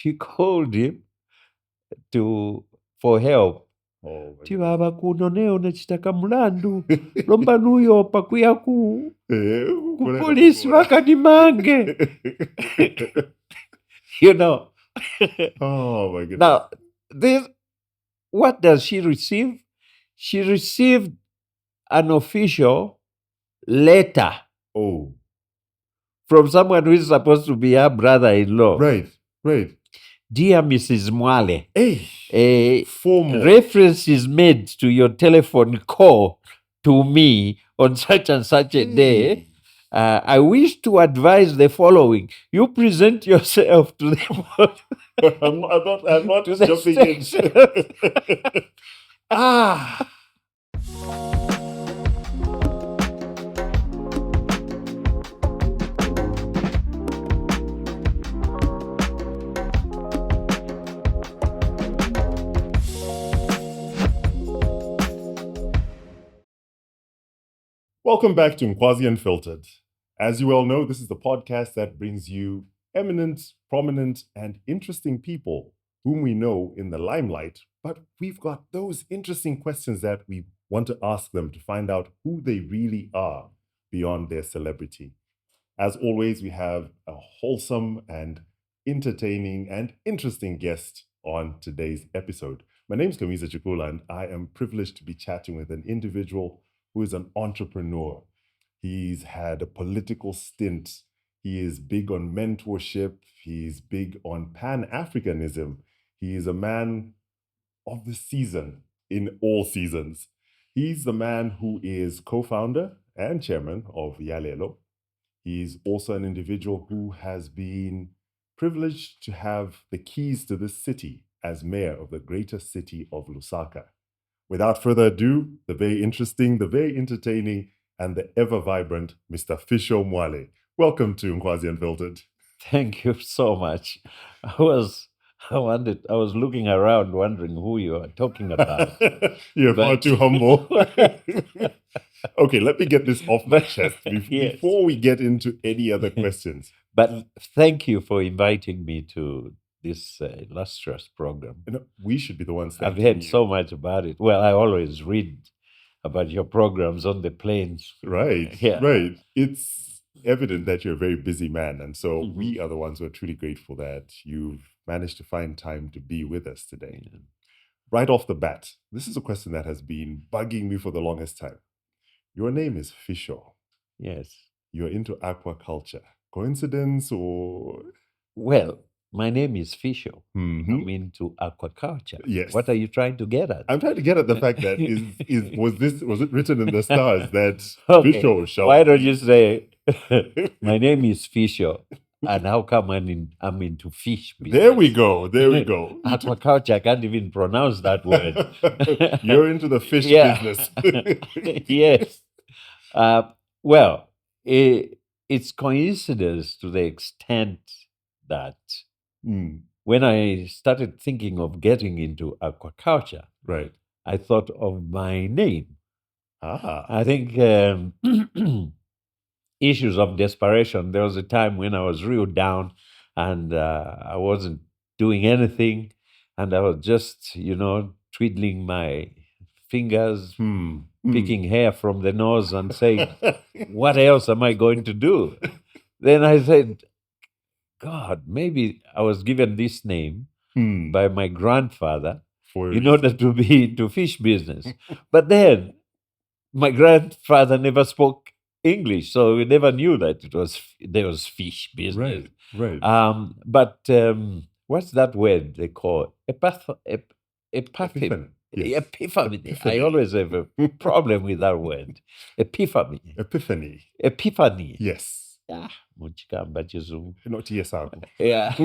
she called him for help. Oh, my Tivava kuno neo nachitaka mlandu lomba nuyo pakuya ku polisi vakanimange. You know. Oh my goodness. Now, what does she receive? She received an official letter from someone who is supposed to be her brother-in-law. Right. Dear Mrs. Mwale, formal reference is made to your telephone call to me on such and such a day. I wish to advise the following. You present yourself to the I'm not to the jumping in. Welcome back to Nkwazi Unfiltered. As you well know, this is the podcast that brings you eminent, prominent, and interesting people whom we know in the limelight, but we've got those interesting questions that we want to ask them to find out who they really are beyond their celebrity. As always, we have a wholesome and entertaining and interesting guest on today's episode. My name is Kamisa Chikula, and I am privileged to be chatting with an individual who is an entrepreneur. He's had a political stint. He is big on mentorship. He's big on Pan-Africanism. He is a man of the season in all seasons. He's the man who is co-founder and chairman of Yalelo. He's also an individual who has been privileged to have the keys to this city as mayor of the greater city of Lusaka. Without further ado, the very interesting, the very entertaining, and the ever-vibrant Mr. Fisho Mwale. Welcome to Nkwazi Unfiltered. Thank you so much. I was looking around wondering who you are talking about. You're far too humble. Okay, let me get this off my chest before we get into any other questions. But thank you for inviting me to this illustrious program. We should be the ones I've heard so much about it. Well, I always read about your programs on the planes. Right. It's evident that you're a very busy man. And so we are the ones who are truly grateful that you've managed to find time to be with us today. Yeah. Right off the bat, this is a question that has been bugging me for the longest time. Your name is Fisho. Yes. You're into aquaculture. Coincidence or? Well, my name is Fisho. I'm into aquaculture. Yes. What are you trying to get at? I'm trying to get at the fact that was it written in the stars that Fisho shall? Why don't you say my name is Fisho, and how come I'm into fish business? There we go. Aquaculture, I can't even pronounce that word. You're into the fish business. Yes. Well, it's coincidence to the extent that when I started thinking of getting into aquaculture, right, I thought of my name. I think issues of desperation. There was a time when I was real down and I wasn't doing anything, and I was just, twiddling my fingers, picking hair from the nose and saying, what else am I going to do? Then I said, God, maybe I was given this name by my grandfather in order to be into fish business. But then my grandfather never spoke English, so we never knew that there was fish business. Right. But what's that word they call? Epiphany. Yes. Epiphany. I always have a problem with that word. Epiphany. Yes. Not TSR. Yeah.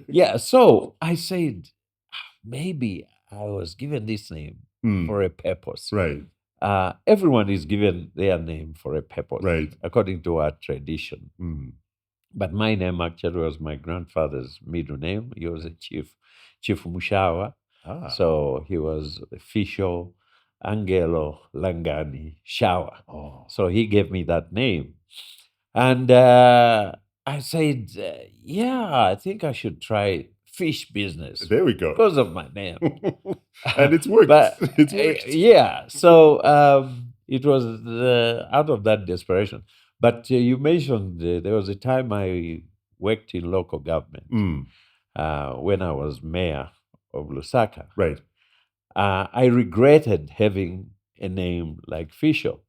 Yeah. So I said, maybe I was given this name for a purpose. Right. Everyone is given their name for a purpose, right, according to our tradition. But my name actually was my grandfather's middle name. He was a Chief Mushawa. So he was Fisho Angelo Langani Shawa. So he gave me that name. And I said, yeah, I think I should try fish business There we go. because of my name. And it's worked. But It's worked. yeah, so it was out of that desperation. But you mentioned there was a time I worked in local government Mm, when I was mayor of Lusaka. right. I regretted having a name like Fisho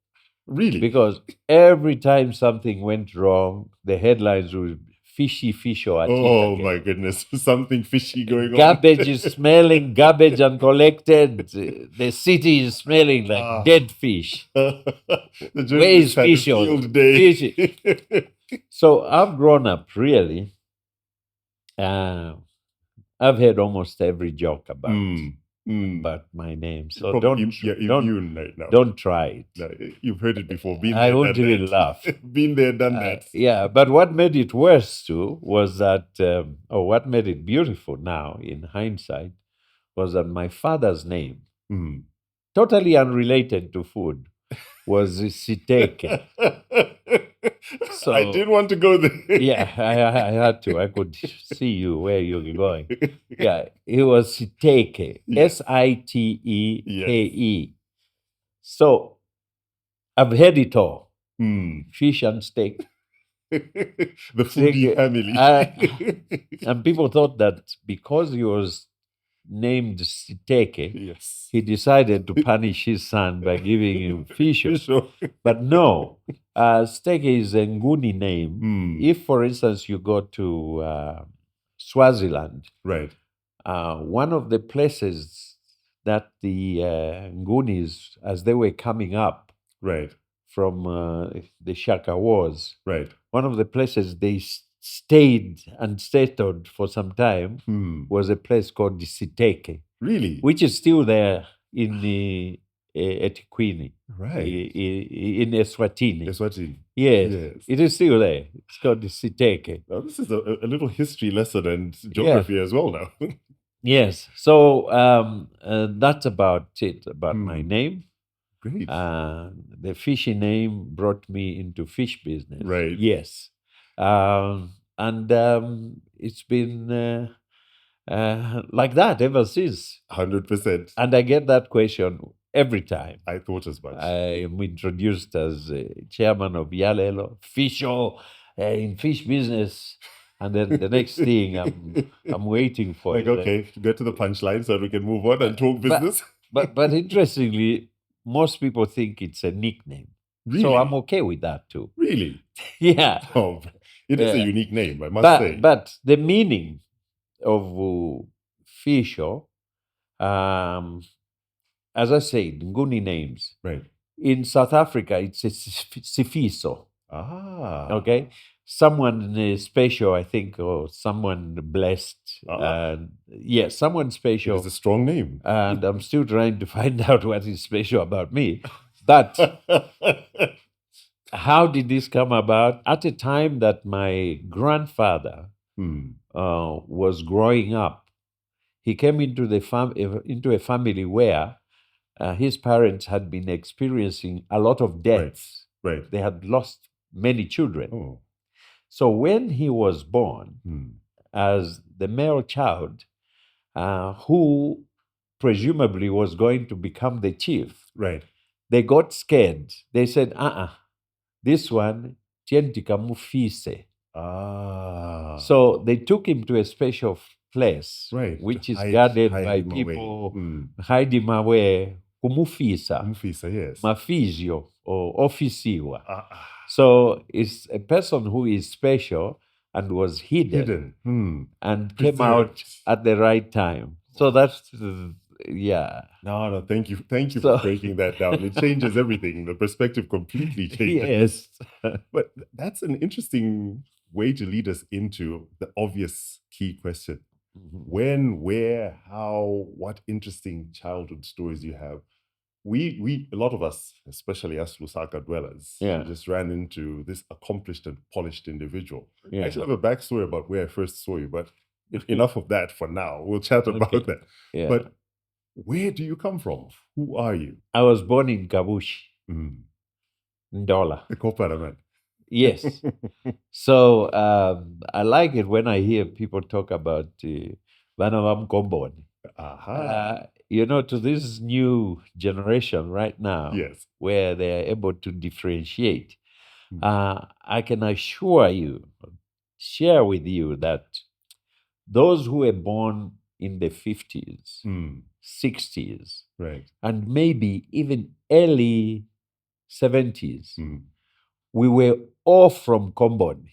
Really? because every time something went wrong, the headlines would fishy Fisho at it Oh again. my goodness. Something fishy going on. Garbage is smelling, garbage uncollected. The city is smelling like Ah. dead fish. The Where journalist is had a Fisho? field day. Fishy. So I've grown up really. I've heard almost every joke about my name. So Probably you're immune right now. don't try it. No, you've heard it before. Been I there, won't done even that. laugh. Been there, done that. Yeah, but what made it worse too was that, or what made it beautiful now in hindsight, was that my father's name, Mm. totally unrelated to food, was Siteke. So I did want to go there. yeah, I had to. I could see you where you're going. Yeah, it was Siteke, Yeah. Siteke. So I've had it all: Mm. fish and steak. The foodie family. And people thought that because he was named Siteke, Yes. he decided to punish his son by giving him fish. Sure. But no, Steke is a Nguni name. Mm. If, for instance, you go to Swaziland, Right. one of the places that the Ngunis, as they were coming up Right. from the Shaka Wars, Right. one of the places they stayed and settled for some time was a place called Siteke, Really? which is still there in the Etiquini, Right. in Eswatini. Eswatini. Yes, Yes. it is still there. It's called the Siteke. Now, this is a little history lesson and geography as well now. Yes, so that's about it, about my name. Great. The fishy name brought me into fish business. Right. Yes. And it's been like that ever since. 100%. And I get that question every time. I thought as much. I am introduced as chairman of Yalelo, Fisho, in fish business. And then the next thing I'm waiting for. Like, okay, get to the punchline so we can move on and talk business. But interestingly, most people think it's a nickname. Really? So I'm okay with that too. Really? Yeah. Oh, it is a unique name, I must say. But the meaning of Fisho, as I said, Nguni names. Right. In South Africa, it's a Sifiso. Ah. Okay. Someone special, I think, or someone blessed. Yes, someone special. It's a strong name. And I'm still trying to find out what is special about me. But how did this come about? At a time that my grandfather was growing up, he came into a family where his parents had been experiencing a lot of deaths. Right. They had lost many children. Oh. So when he was born, as the male child, who presumably was going to become the chief, right, they got scared. They said, this one, tientika mufise. Ah. So they took him to a special place, right, which is guarded by people, hide him away, kumufisa. Kumufisa, yes. Mafizio or officiwa. So it's a person who is special and was hidden. And came out at the right time. So that's, yeah. No, thank you. Thank you for breaking that down. It changes everything. The perspective completely changes. Yes. But that's an interesting way to lead us into the obvious key question. When, where, how, what interesting childhood stories you have. We a lot of us, especially us Lusaka dwellers, just ran into this accomplished and polished individual. I actually have a backstory about where I first saw you, but enough of that for now. We'll chat about that. Yeah. But where do you come from? Who are you? I was born in Kabushi, Ndola. The Kopara man. Yes. So I like it when I hear people talk about Bana wa Mkomboni. Aha. To this new generation right now, Yes. where they are able to differentiate, Mm. I can assure you, share with you that those who were born in the 50s, Mm. 60s, Right. and maybe even early 70s, Mm. we were all from Komboni.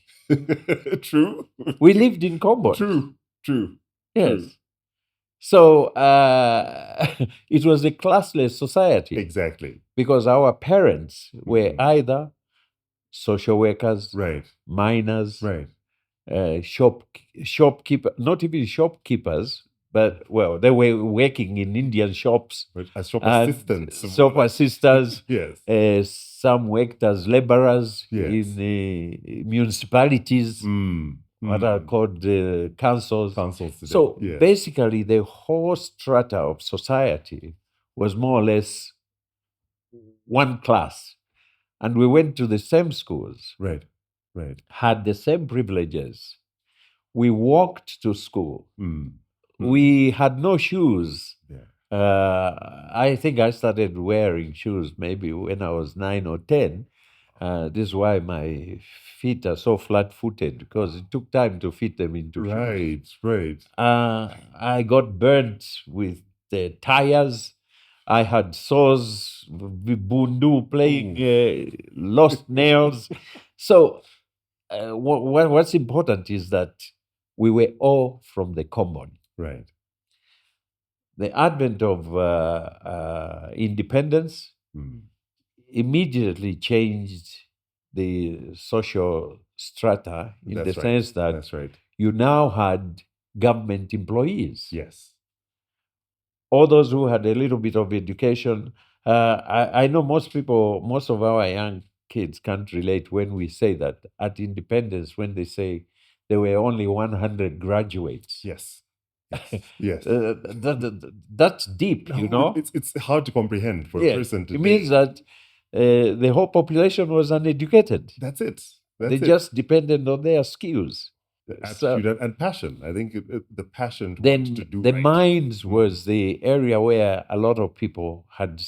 True. We lived in Komboni. True. True. Yes. True. So it was a classless society Exactly. because our parents were Mhm. either social workers, Right. miners, Right. shopkeeper, not even shopkeepers, but well, they were working in Indian shops But as shop and assistants. shop assistants. Yes. Some worked as laborers Yes. in municipalities, Mm. what are Mm. called councils. Councils today. So Yes. basically, the whole strata of society was more or less one class. And we went to the same schools, Right. Right. had the same privileges. We walked to school. Mm. We had no shoes. Yeah. I think I started wearing shoes maybe when I was 9 or 10. This is why my feet are so flat footed because it took time to fit them into shoes. Right. Right. I got burnt with the tires. I had sores, bundu playing, lost nails. So what's important is that we were all from the common. Right. The advent of independence Mm. immediately changed the social strata in the That's right. sense that That's right. you now had government employees. Yes. All those who had a little bit of education. I know most people, most of our young kids can't relate when we say that at independence, when they say there were only 100 graduates. Yes. Yes. That's deep, No, it's hard to comprehend for a Yes. person today. It means that the whole population was uneducated. That's it. They That's it. just depended on their skills. The So attitude and passion. I think the passion to want then to do the right. mines was the area where a lot of people had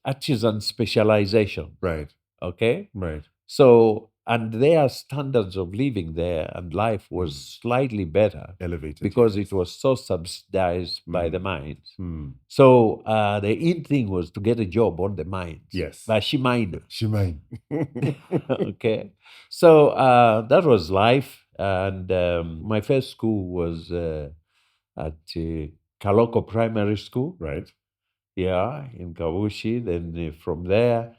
artisan specialization. Right. Okay. Right. So, and their standards of living there and life was slightly better Elevated. because yes. it was so subsidized by the mines. Mm. So the in thing was to get a job on the mines. Yes. By Shimine. Shimane. Okay. So that was life. And my first school was at Kaloko Primary School. Right. Yeah, in Kavushi. Then from there,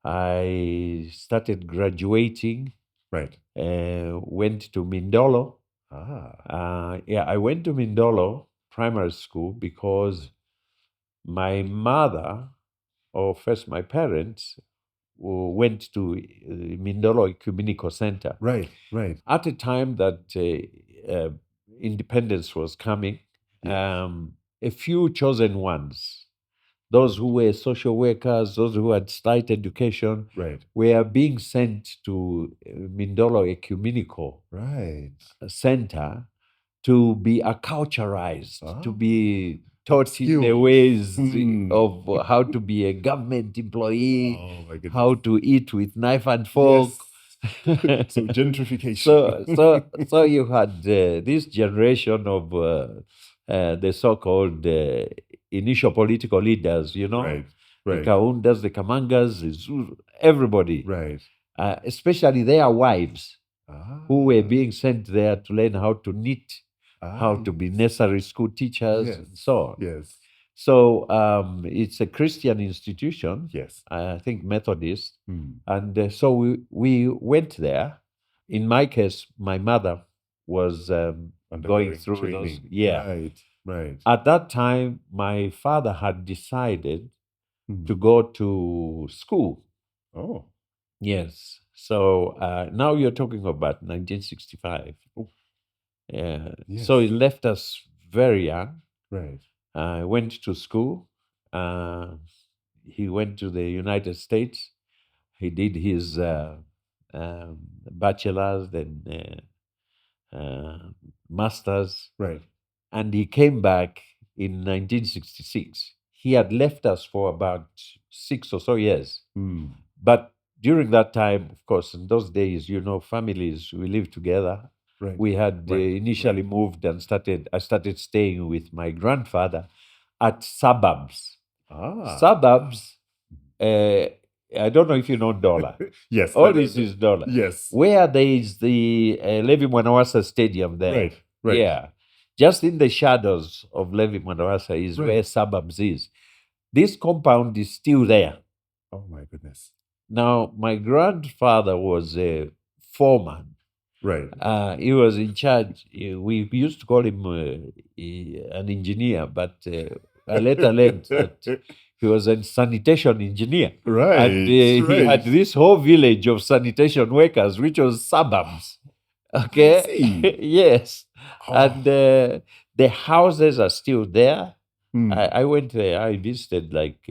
I started graduating, Right. went to Mindolo. Ah. Yeah, I went to Mindolo Primary School because my mother, or first my parents, went to Mindolo Ecumenical Center. Right. Right. At a time that independence was coming, Yes. a few chosen ones, those who were social workers, those who had slight education, Right. were being sent to Mindolo Ecumenical Right. Center to be acculturized, to be taught in the Skills. ways Hmm. of how to be a government employee, Oh my goodness. how to eat with knife and fork. Yes. So gentrification. So you had this generation of the so-called initial political leaders, Right. the Right. Kaundas, the Kamangas, the Zulu, everybody, Right. especially their wives, Ah. who were being sent there to learn how to knit, how to be yes. nursery school teachers, Yes. and so on. Yes. So it's a Christian institution, Yes. I think Methodist, Hmm. and so we went there. In my case, my mother was going Undergoing through those. training. Yeah. Right. Right. At that time, my father had decided Hmm. to go to school. Oh. Yes. So now you're talking about 1965. Oh. Yeah. Yes. So he left us very young. Right. Went to school. He went to the United States. He did his bachelor's, then master's, Right. and he came back in 1966. He had left us for about 6 or so years. Mm. But during that time, of course, in those days, families, we lived together. Right. We had Right. initially moved and I started staying with my grandfather at suburbs. Suburbs, I don't know if you know Dollar. Yes. All this is Dollar. Yes. Where there is the Levi Mwanawasa Stadium there. Right. Right. Yeah. Just in the shadows of Levi Mwanawasa is where suburbs is. This compound is still there. Oh my goodness. Now, my grandfather was a foreman. Right. He was in charge. We used to call him an engineer, but I later learned that he was a sanitation engineer. Right. And he had this whole village of sanitation workers, which was suburbs. Okay. I see. Yes. Oh. And the houses are still there. Hmm. I went there. I visited like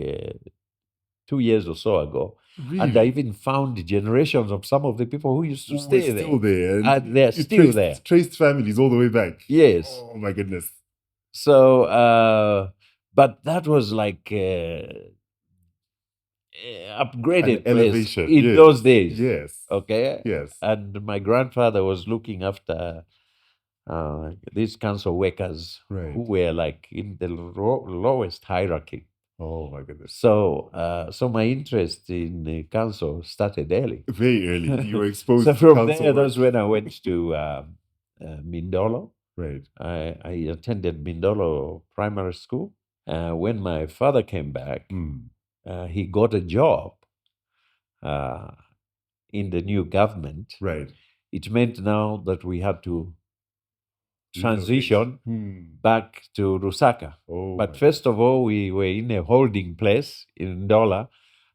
2 years or so ago. Really? And I even found generations of some of the people who used to Who stay were there. still there. And they're you still there. Traced families all the way back. Yes. Oh my goodness. So, but that was like upgraded An place elevation. in Yes. those days. Yes. Okay. Yes. And my grandfather was looking after these council workers Right. who were like in the lowest hierarchy. Oh my goodness. So, so my interest in the council started early. Very early. You were exposed So to from council there, work. that's when I went to Mindolo. Right. I attended Mindolo Primary School. When my father came back, he got a job in the new government. Right. It meant now that we had to transition back to Lusaka. Oh, But first of all, we were in a holding place in Ndola.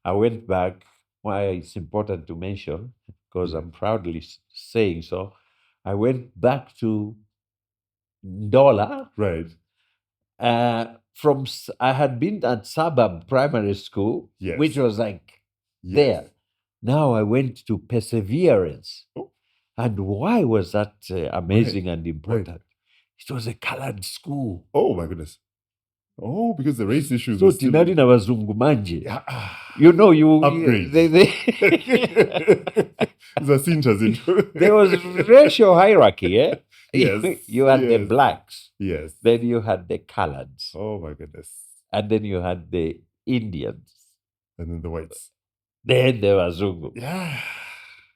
I went back. Why it's important to mention, because I'm proudly saying so. I went back to Ndola. Right. I had been at Suburb Primary School, Yes. which was like Yes. there. Now I went to Perseverance. Oh. And why was that amazing and important? It was a colored school. Oh my goodness. Oh, because the race issues So were still... tinari na wazungu manje. Yeah. Upgrades. There was racial hierarchy, eh? Yes. You had the blacks. Yes. Then you had the coloreds. Oh my goodness. And then you had the Indians. And then the whites. Then the wazungu. Yeah.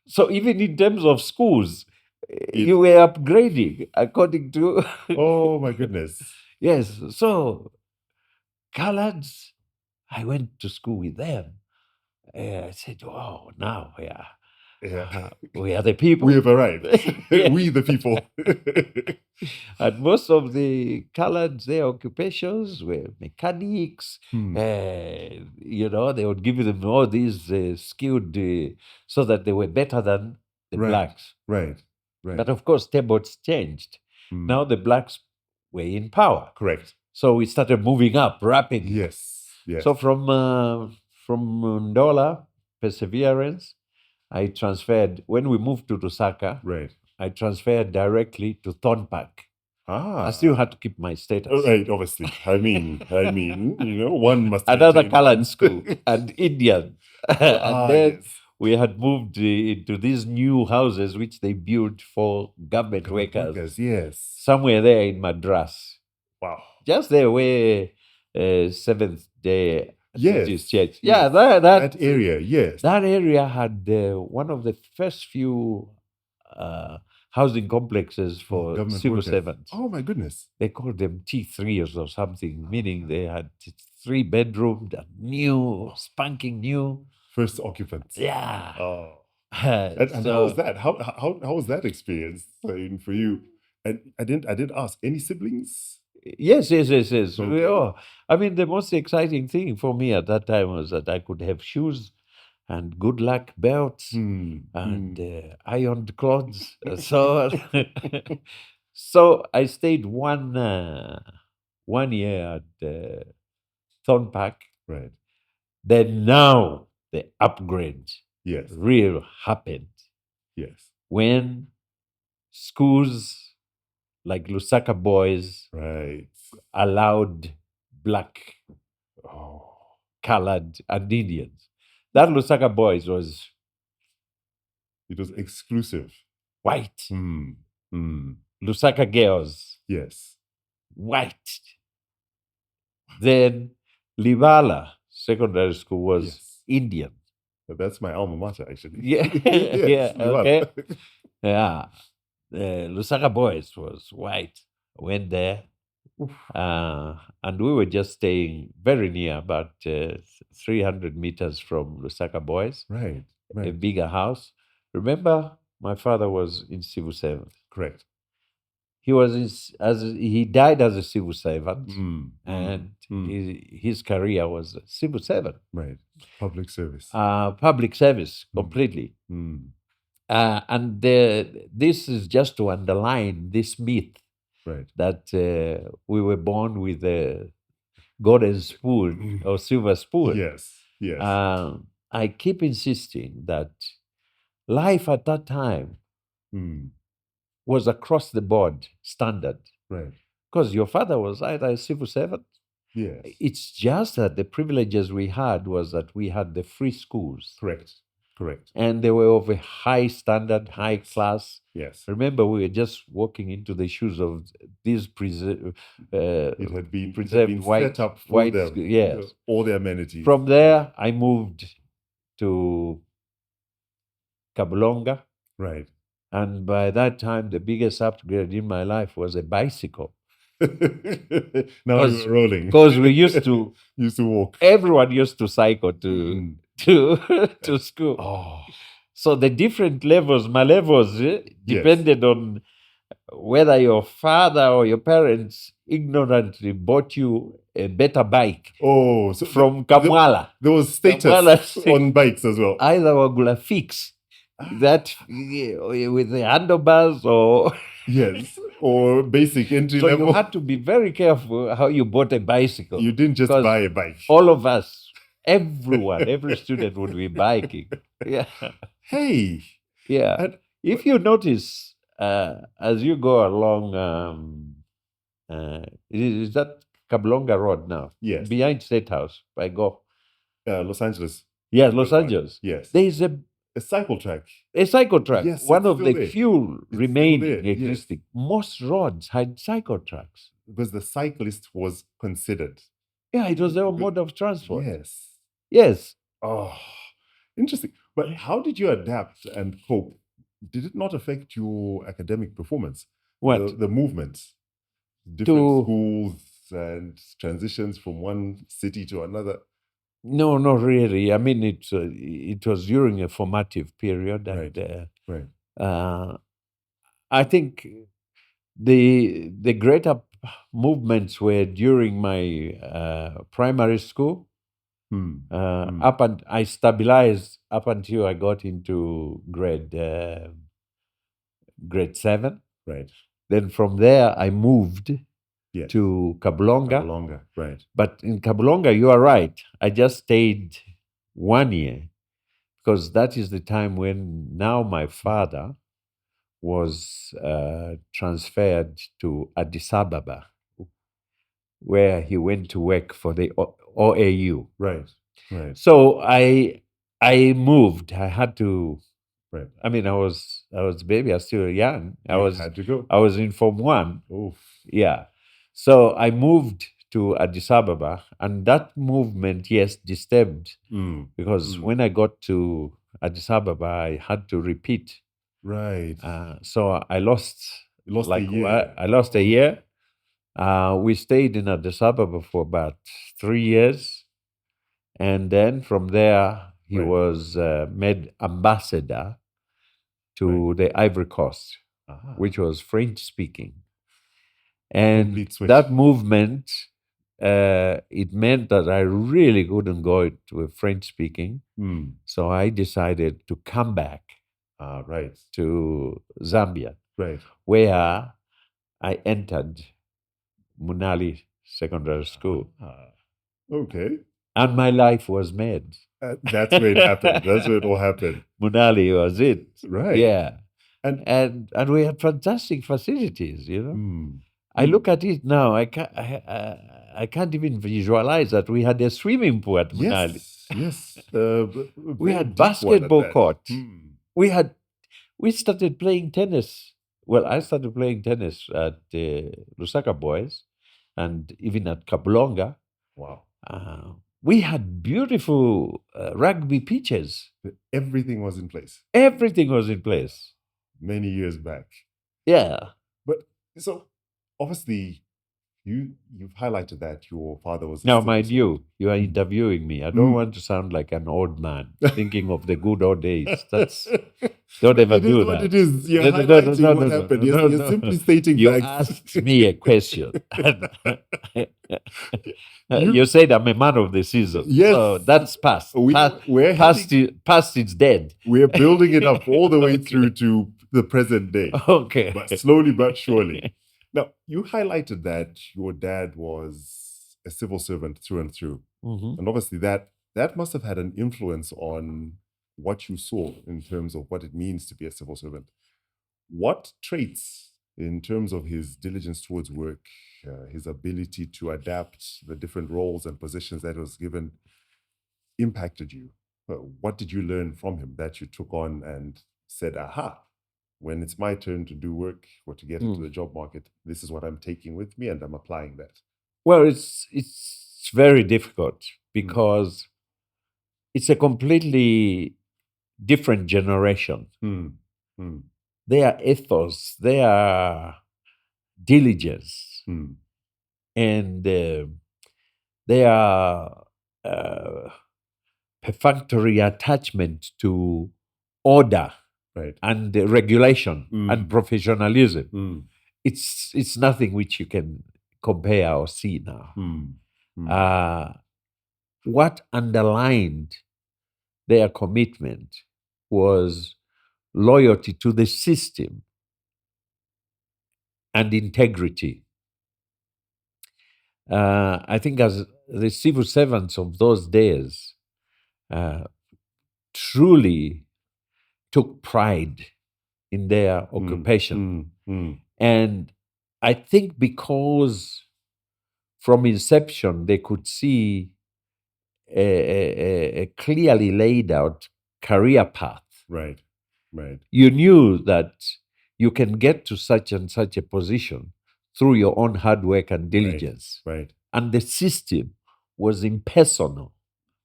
So even in terms of schools, you were upgrading according to... Oh my goodness. Yes. So coloreds, I went to school with them. I said, "Oh, now we are the people. We have arrived. We the people." And most of the coloreds, their occupations were mechanics. They would give them all these skilled so that they were better than the blacks. Right. But of course, tables changed. Now the blacks were in power. Correct. So we started moving up rapidly. Yes. So from Ndola, Perseverance, I transferred, when we moved to Lusaka, I transferred directly to Thornpark. I still had to keep my status. Right, obviously. I mean, one must... Another colored school, and Indian. And then we had moved into these new houses which they built for government workers. Yes. Somewhere there in Madras. Wow. Just there where Seventh Day Adventist Church. Yes. Yeah, that area, yes. That area had one of the first few housing complexes for government civil workers. servants. Oh my goodness. They called them T3s or something, meaning they had 3 bedrooms, new, spanking new. First occupants. Yeah. Oh. And how was that? How was that experience for you? And I didn't ask, any siblings? Yes. Okay. I mean, the most exciting thing for me at that time was that I could have shoes and good luck belts and ironed clothes. So I stayed one year at Thornpark. Right. Then now the upgrade Yes. real happened. Yes. when schools like Lusaka boys Right. allowed black, Oh. colored, and Indians. That Lusaka boys was It was exclusive. white. Hmm. Hmm. Lusaka girls, Yes. white. Then Livala Secondary School was Yes. Indian. That's my alma mater, actually. Yeah, Yes, yeah, you are. okay. Yeah. The Lusaka boys was white. Went there. Oof. And we were just staying very near, about 300 meters from Lusaka boys, Right. a Right. bigger house. Remember, my father was in civil service. Correct. He was he died as a civil servant, Mm. and Mm. his career was a civil servant, Right. Public service. public service completely. Mm. And this is just to underline this myth Right. that we were born with a golden spoon or silver spoon. Yes. Yes. I keep insisting that life at that time Mm. was across the board standard, Right. because your father was either a civil servant. Yes. It's just that the privileges we had was that we had the free schools, Correct. Correct. and they were of a high standard, high class. Yes. Remember, we were just walking into the shoes of these It had been preserved white, set up for white them. yes. All the amenities. From there, I moved to Kabulonga, Right. and by that time, the biggest upgrade in my life was a bicycle. Now you're rolling. Because we used to walk. everyone used to cycle to Mm. to school. Oh. So the different levels, my levels, depended on whether your father or your parents ignorantly bought you a better bike Oh. So from Kamwala. there was status Kamwala on bikes as well. Either Wagula fix that with the handlebars, or Yes. Or basic entry so level. you had to be very careful how you bought a bicycle. You didn't just because buy a bike. all of us, everyone, every student would be biking. Yeah. Hey. Yeah. And- If you notice, as you go along, is that Kablonga Road now? Yes. Behind State House, by go. Los Angeles. Yes, Los Angeles. Yes. There is a cycle track. cycle track. Yes, one it's of still the there. few still remaining there, yes. existing. Most roads had cycle tracks. Because the cyclist was considered. Yeah, it was their mode of transport. Yes. Yes. Oh, interesting. But how did you adapt and cope? Did it not affect your academic performance? What? The movements, different schools and transitions from one city to another? No, not really. I mean, it was during a formative period. And, Right. I think the greater movements were during my primary school. Up and I stabilized up until I got into grade 7. Right. Then from there I moved Yes. to Kabulonga. Kabulonga, right. But in Kabulonga, you are right. I just stayed 1 year, because that is the time when now my father was transferred to Addis Ababa, where he went to work for the OAU. Right. Right. So I moved. I had to. Right. I mean, I was a baby. I was still young. You had to go. I was in Form 1. Oof. Yeah. So I moved to Addis Ababa, and that movement, yes, disturbed, because when I got to Addis Ababa, I had to repeat. Right. So I lost. You lost a year. I lost a year. We stayed in Addis Ababa for about 3 years, and then from there he was made ambassador to the Ivory Coast, which was French speaking. And that movement, it meant that I really couldn't go to French speaking. So I decided to come back to Zambia, where I entered Munali Secondary School. Okay. And my life was made. That's where it happened. That's where it all happened. Munali was it. Right. Yeah. And And we had fantastic facilities, you know. mm, I look at it now, I can't even visualize that we had a swimming pool at Munali. yes, We had basketball court. We started playing tennis. Well, I started playing tennis at Lusaka Boys and even at Kabulonga. Wow. We had beautiful rugby pitches. Everything was in place Everything was in place. many years back. Yeah. But so obviously you've highlighted that your father was a Now, civil mind servant. you are interviewing me. I don't want to sound like an old man thinking of the good old days. Don't ever It is do what that. it is. You're No, highlighting what happened. You're simply stating You facts. asked me a question. You said I'm a man of the season. Yes. So that's past. Past it's dead. We're building it up all the way through to the present day. Okay. But slowly but surely. Now, you highlighted that your dad was a civil servant through and through. Mhm. And obviously that must have had an influence on what you saw in terms of what it means to be a civil servant. What traits, in terms of his diligence towards work, his ability to adapt the different roles and positions that was given, impacted you? What did you learn from him that you took on and said, aha, when it's my turn to do work or to get into the job market, this is what I'm taking with me and I'm applying that? Well, it's very difficult because it's a completely different generation. Their ethos, their diligence, and their perfunctory attachment to order and regulation and professionalism. It's nothing which you can compare or see now. What underlined their commitment was loyalty to the system and integrity. I think as the civil servants of those days truly took pride in their occupation. And I think because from inception they could see a clearly laid out career path. Right. You knew that you can get to such and such a position through your own hard work and diligence. Right. And the system was impersonal.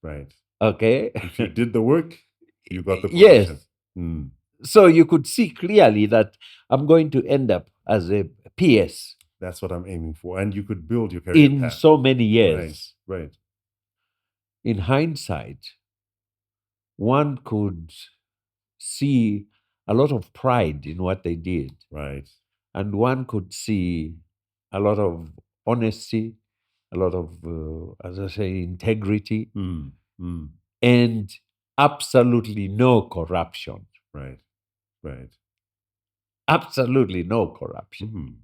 Right. Okay? If you did the work, you got the position. Yes. So you could see clearly that I'm going to end up as a PS. That's what I'm aiming for. And you could build your career in path. so many years. Right. In hindsight, one could see a lot of pride in what they did. Right. And one could see a lot of honesty, a lot of, as I say, integrity, and absolutely no corruption. Right. Absolutely no corruption.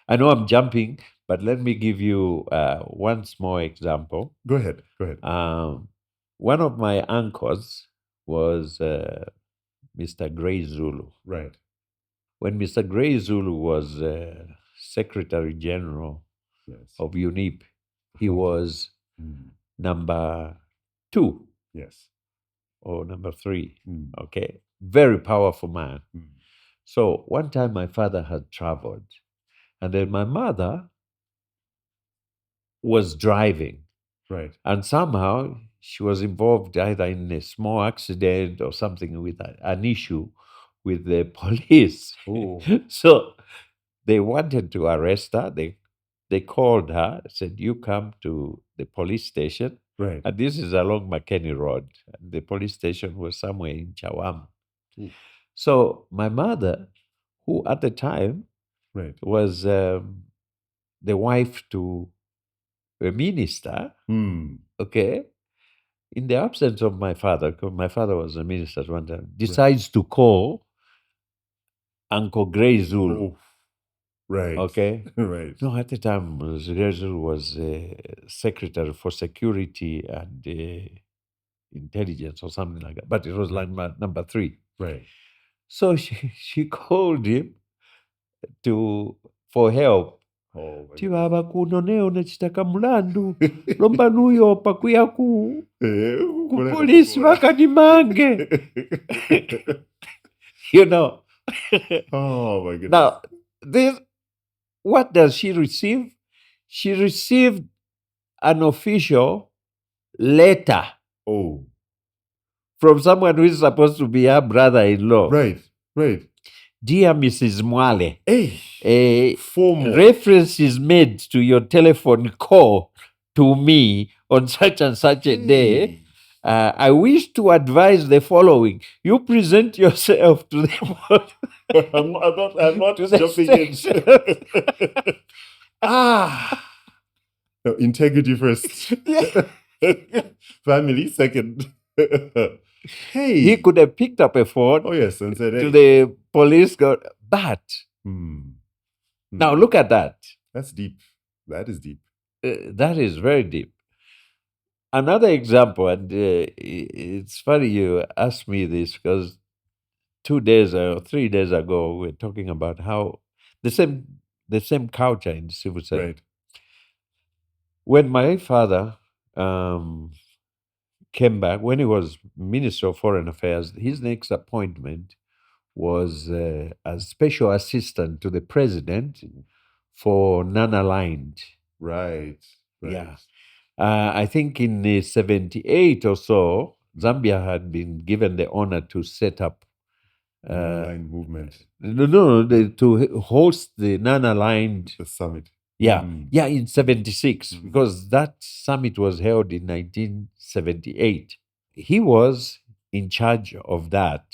I know I'm jumping, but let me give you one small example. Go ahead. One of my uncles was Mr. Gray Zulu. Right. When Mr. Gray Zulu was Secretary General of UNIP, he was number 2. Yes. Or number 3. Okay. Very powerful man. So one time my father had traveled, and then my mother was driving. Right. And somehow she was involved either in a small accident or something with an issue with the police. So they wanted to arrest her. They called her, said, you come to the police station. Right. And this is along McKinney Road. And the police station was somewhere in Chawam. So my mother, who at the time was the wife to a minister, okay, in the absence of my father, because my father was a minister at one time, decides to call Uncle Gray Zulu. Right. Okay. Right. No, at the time, Gray Zulu was Secretary for Security and intelligence or something like that. But it was like number 3. Right. So she called him for help. Oh my Chivava kuno neo nachitaka mulandu lomba nuyo pakuya ku polisi vakanimange. You know. Oh my goodness. Now, what does she receive? She received an official letter from someone who is supposed to be her brother-in-law. Right. Dear Mrs. Mwale, formal reference is made to your telephone call to me on such and such a day. I wish to advise the following. You present yourself to the I'm not jumping in. No, integrity first. Family second. Hey. He could have picked up a phone. Oh yes, and said, to the police. But now look at that. That's deep. That is deep. That is very deep. Another example, and it's funny you asked me this because 2 days or 3 days ago we were talking about how the same culture in the civil service. Right. When my father came back, when he was Minister of Foreign Affairs, his next appointment was as special assistant to the president for non-aligned. Right. Yeah. I think in 78 or so, Zambia had been given the honor to set up non-aligned movement. To host the non-aligned summit. Yeah, in 76, because that summit was held in 1978. He was in charge of that,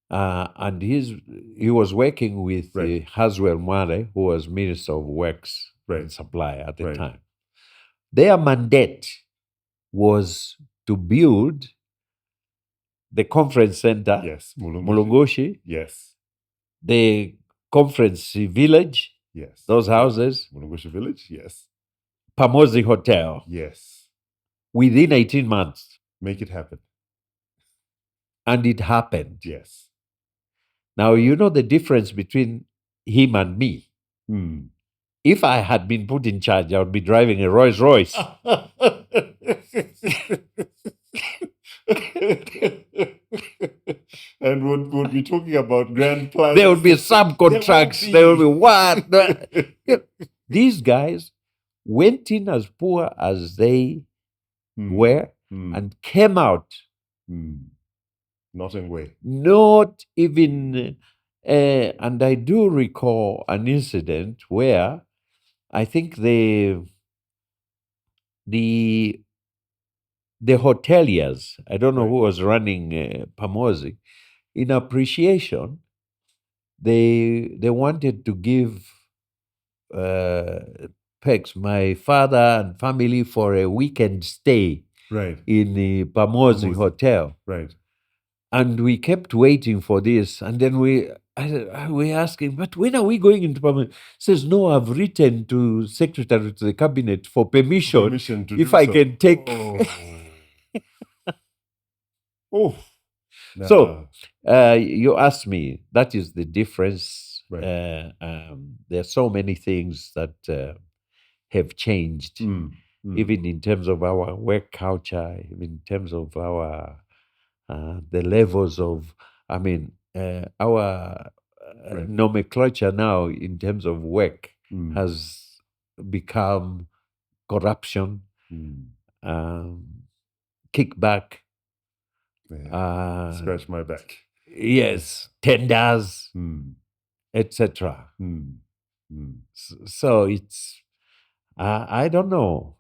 and he was working with Fisho Mwale, who was Minister of Works and Supply at the time. Their mandate was to build the conference center, yes, Mulungushi, yes, the conference village, yes, those houses, Mulungushi village, yes, Pamozi Hotel, yes, within 18 months. Make it happen. And it happened. Yes. Now, you know the difference between him and me. If I had been put in charge, I would be driving a Rolls Royce. And would be talking about grand plans. There would be subcontracts. There would be what? These guys went in as poor as they were and came out. Not in way. Not even. And I do recall an incident where I think the hoteliers, I don't know who was running Pamozi, in appreciation, they wanted to give Pex, my father and family, for a weekend stay in the Pamozi Hotel. Right. And we kept waiting for this. And then we asked him, but when are we going into Pamozi? He says, no, I've written to Secretary to the Cabinet for permission to if I can take... Oh. So, you asked me, that is the difference. There are so many things that have changed, even in terms of our work culture, even in terms of our the levels of, our nomenclature now in terms of work has become corruption, kickback. Scratch my back. Yes, tenders, etc. So it's, I don't know.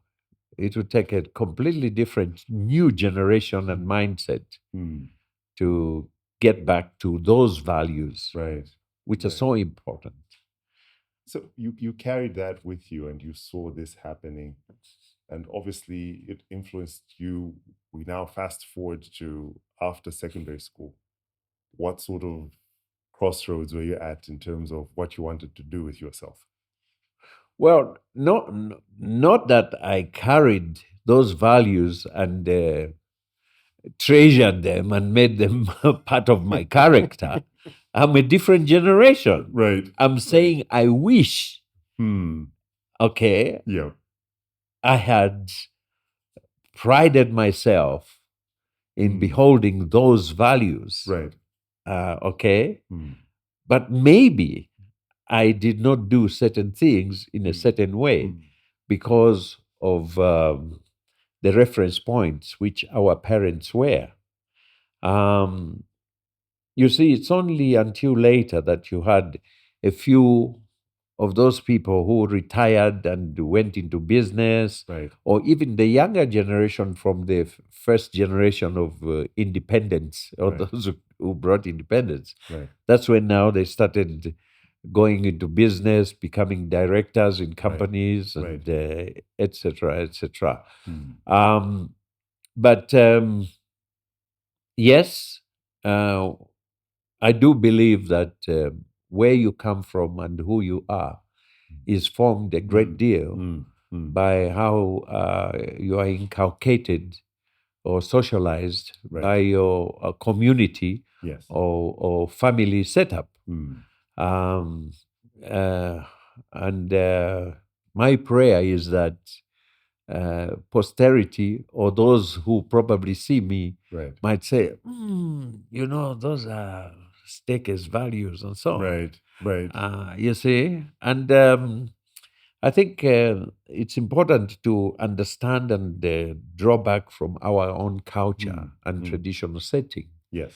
It would take a completely different new generation and mindset to get back to those values, which are so important. So you carried that with you and you saw this happening. And obviously it influenced you. We now fast forward to after secondary school. What sort of crossroads were you at in terms of what you wanted to do with yourself? Well, not that I carried those values and treasured them and made them part of my character. I'm a different generation. Right. I'm saying I wish, okay, Yeah. I had prided myself in beholding those values. Right. Okay. But maybe I did not do certain things in a certain way because of the reference points which our parents were. You see, it's only until later that you had a few of those people who retired and went into business, Right. or even the younger generation from the first generation of independence, or Right. those who brought independence. Right. That's when now they started going into business, becoming directors in companies, and et cetera, et cetera. But yes, I do believe that where you come from and who you are is formed a great deal by how you are inculcated or socialized by your community Yes. or family setup. Um, and my prayer is that posterity or those who probably see me might say, those are Stakes values and so on. Right. Right. You see? And I think it's important to understand and draw back from our own culture and traditional setting. Yes.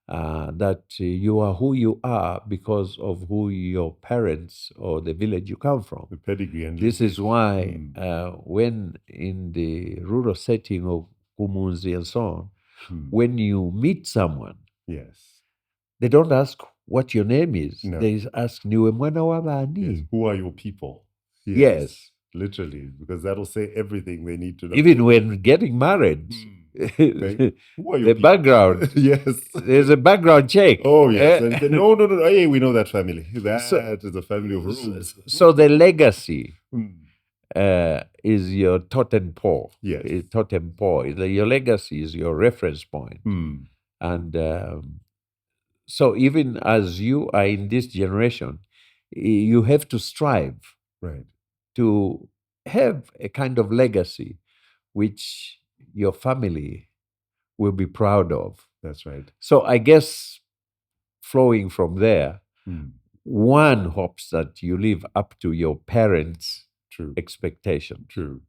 That you are who you are because of who your parents or the village you come from. The pedigree and This is why when in the rural setting of Kumunzi and so on, when you meet someone, yes, they don't ask what your name is. No. They ask, Niwe mwana wa bani? Yes. Who are your people? Yes. Literally, because that'll say everything they need to know. Even when getting married, Who are your the people? background, Yes. there's a background check. Oh, yes. And say, no. Hey, we know that family. That is a family of rules. So the legacy is your totem pole. Yes. Totem pole. Your legacy is your reference point. And so even as you are in this generation, you have to strive to have a kind of legacy which your family will be proud of. That's right. So I guess flowing from there, one hopes that you live up to your parents' expectation. True.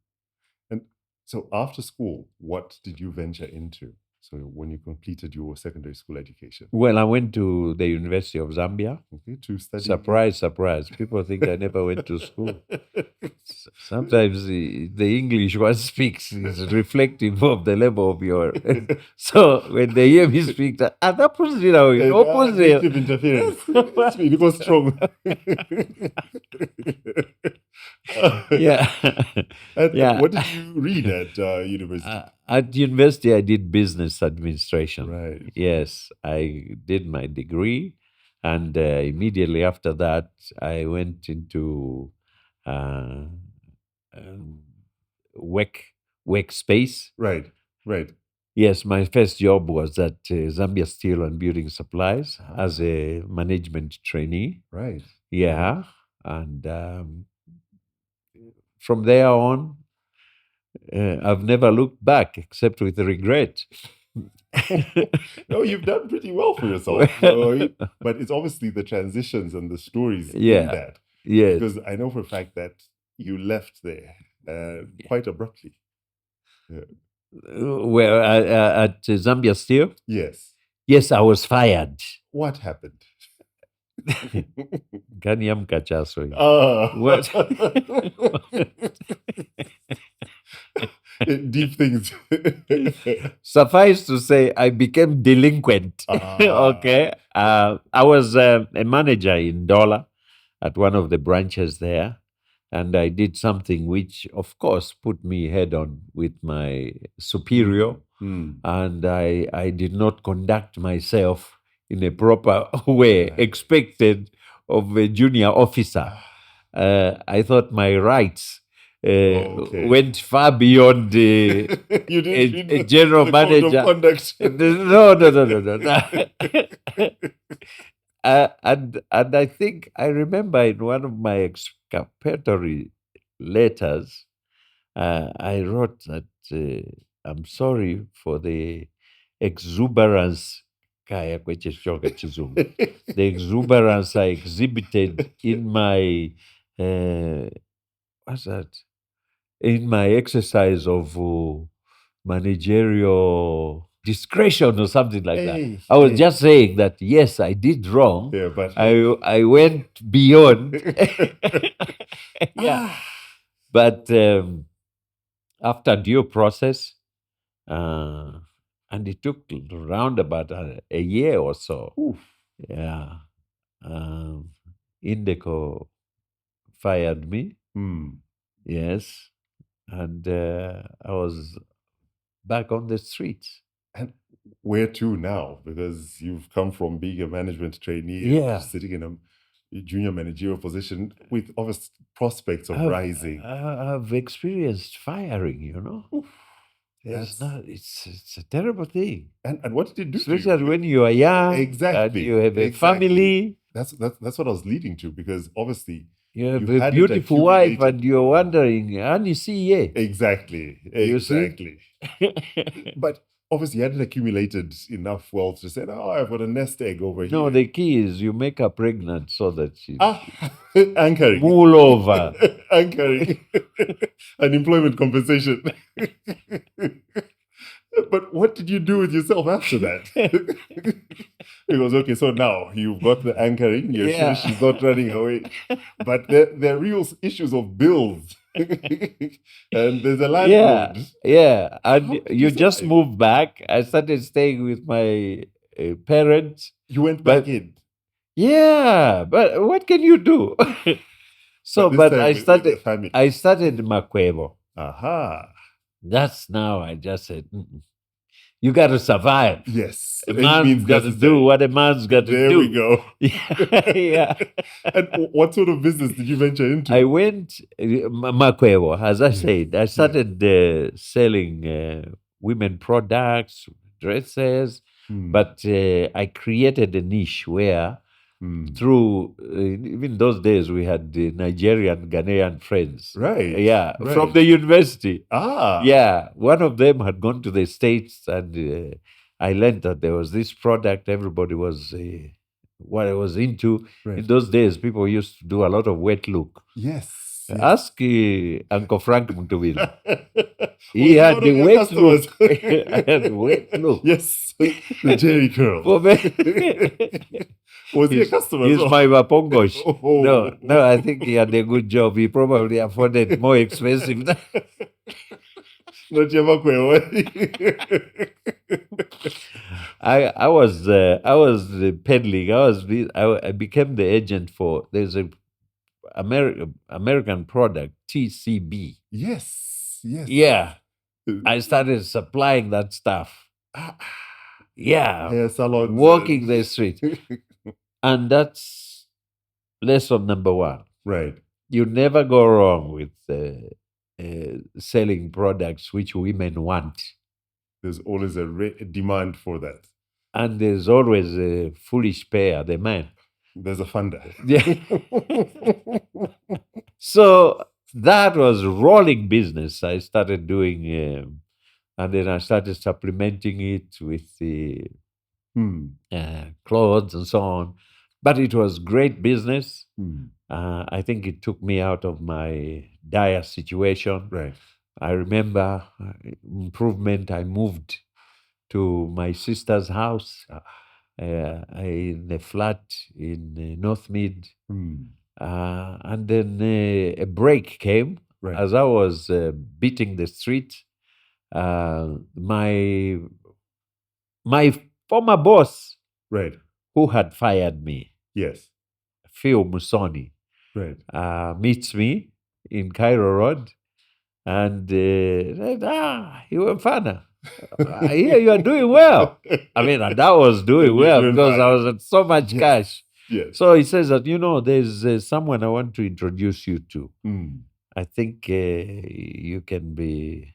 And so after school, what did you venture into? So when you completed your secondary school education? Well, I went to the University of Zambia. Okay, to study. Surprise, surprise. People think I never went to school. Sometimes the English one speaks is reflective of the level of your... So when they hear me speak, that native interference. It was strong. Yeah. Yeah. What did you read at university? At university, I did business administration. Right. Yes, I did my degree, and immediately after that, I went into workspace. Right. Right. Yes, my first job was at Zambia Steel and Building Supplies as a management trainee. Right. Yeah, and from there on, I've never looked back except with regret. No, you've done pretty well for yourself. But it's obviously the transitions and the stories in that. Yes. Because I know for a fact that you left there quite abruptly. Where at Zambia Steel? Yes. Yes, I was fired. What happened? Kaniamka Chasoi. What? Deep things. Suffice to say, I became delinquent. Okay. I was a manager in Dola at one of the branches there. And I did something which, of course, put me head on with my superior. And I did not conduct myself in a proper way expected of a junior officer. I thought my rights Okay. went far beyond You didn't read a general the manager. code of conduct. No. And I think I remember in one of my excapatory letters, I wrote that I'm sorry for the exuberance. Kaya kweche shoga chizungu. The exuberance I exhibited in my what's that? In my exercise of managerial discretion or something like that. Hey, I was hey. just saying that yes, I did wrong. Yeah, but I went beyond. Yeah, but after due process, and it took around about a year or so. Oof. Yeah, Indeco fired me. Hmm. Yes, and I was back on the streets. And where to now? Because you've come from being a management trainee, Yeah. sitting in a junior managerial position with obvious prospects of I've, rising. I've experienced firing, Oof. It's That's- not. It's a terrible thing, And what did it do to you? especially when you are young and Exactly, you have a exactly. family. That's what I was leading to, because obviously You have You've a had it beautiful wife, accumulated. and you're wondering, and you see, yeah. exactly, You see? exactly. But obviously, you hadn't accumulated enough wealth to say, "Oh, I've got a nest egg over here." No, the key is you make her pregnant so that she Anchoring. mull over. Anchoring. Unemployment compensation. But what did you do with yourself after that? Because, okay, so now you've got the anchoring, you're Yeah. sure she's not running away. But there are real issues of bills. And there's a landlord. Yeah, How and did you you just survive? moved back. I started staying with my parents. You went But- back in. Yeah, but what can you do? So, this but time I with the started. family. I started Makwevo. Aha. That's now. I just said, "Mm-mm. You got to survive. Yes. A It man's means got to necessary. do what a man's got to There do." we go. Yeah. And what sort of business did you venture into? I went Makwevo, as I Yes, said. I started selling women products, dresses, Hmm, but I created a niche where, hmm. through even those days, we had the Nigerian Ghanaian friends. Right, Yeah, from right. the university. Ah. Yeah, one of them had gone to the States, and I learned that there was this product everybody was what I was into. Right. In those days, people used to do a lot of wet look. Yes. yes. Ask Uncle Frank Mutubile. Was He had one the of your wet customers? look. I had the wet look. Yes. The Jerry curl. For me, Was he a customer? he's as well? my Wapongosh. Oh. No, I think he had a good job. He probably afforded more expensive. Not Yamakwe. I was peddling. I became the agent for. There's a American product, TCB. Yes. Yes. Yeah, I started supplying that stuff. Ah, Yeah, hair salons. walking the street, and that's lesson number one. Right. You never go wrong with selling products which women want, There's always a demand for that. and there's always a foolish pair, the man. There's a funder. Yeah. So that was rolling business. I started doing, and then I started supplementing it with the Hmm. clothes and so on. But it was great business. Hmm. I think it took me out of my dire situation. Right. I remember improvement. I moved to my sister's house in a flat in North Mid. Hmm. And then a break came. Right. As I was beating the street. My former boss, Right. who had fired me, Yes. Phil Musoni, Right. meets me in Cairo Road, and said, you were fana. I hear you are doing well. I mean, and I was doing You're well doing because I fine. was at so much Yes. cash. Yes. So he says that, there's someone I want to introduce you to. Hmm. I think you can be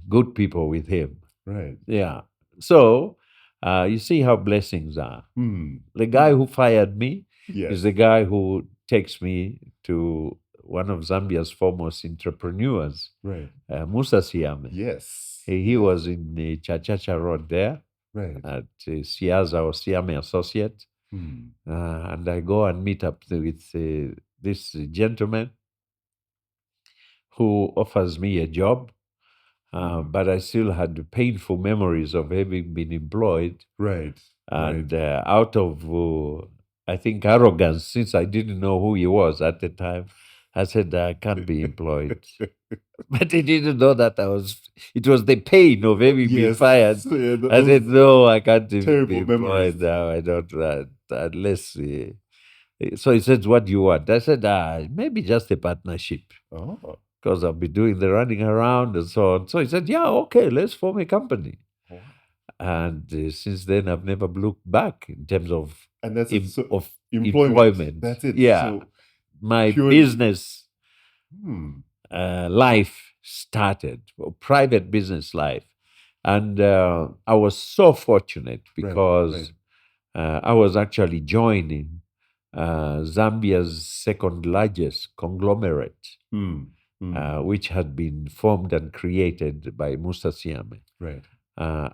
good people with him. Right. Yeah. So you see how blessings are. Hmm. The guy who fired me Yes. is the guy who takes me to one of Zambia's foremost entrepreneurs, Right. Musa Siame. Yes. He Yes. was in the Chachacha Road there Right. at Siaza or Siame Associate. Hmm. And I go and meet up with this gentleman who offers me a job. But I still had the painful memories of having been employed. Right. And out of, I think, arrogance, since I didn't know who he was at the time, I said, I can't be employed. But he didn't know that it was the pain of having been Yes. fired. Yeah, I said, those no, I can't be terrible employed memories. now. I don't, unless. So he said, what do you want? I said, maybe just a partnership Oh. because I'll be doing the running around and so on. So he said, yeah, okay, let's form a company. Wow. And since then, I've never looked back in terms of, And that's it. So of employment. employment. That's it. Yeah. So My pure. business Hmm. life started, or private business life. And I was so fortunate because I was actually joining Zambia's second largest conglomerate, Hmm. Hmm. which had been formed and created by Musa Siame. Right.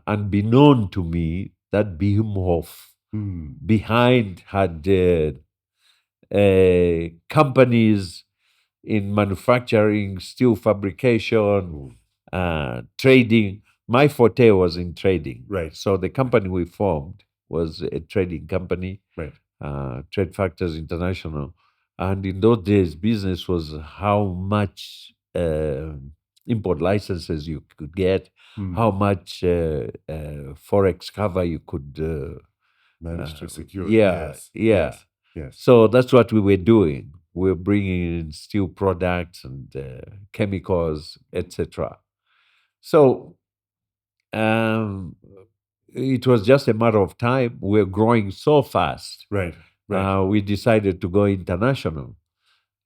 Unbeknown to me, that behemoth Hmm. behind had companies in manufacturing, steel fabrication, trading. My forte was in trading. Right. So the company we formed was a trading company, Right. Trade Factors International. And in those days, business was how much import licenses you could get, Hmm. how much forex cover you could Managed to secure. yeah, Yes. yeah. Yes. Yes. So that's what we were doing. We were bringing in steel products and chemicals, etc. So um, it was just a matter of time. We're growing so fast. Right. Right. We decided to go international,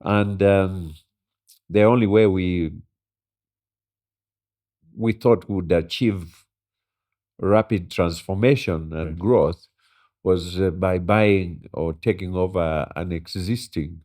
and the only way we thought would achieve rapid transformation and Right. growth was by buying or taking over an existing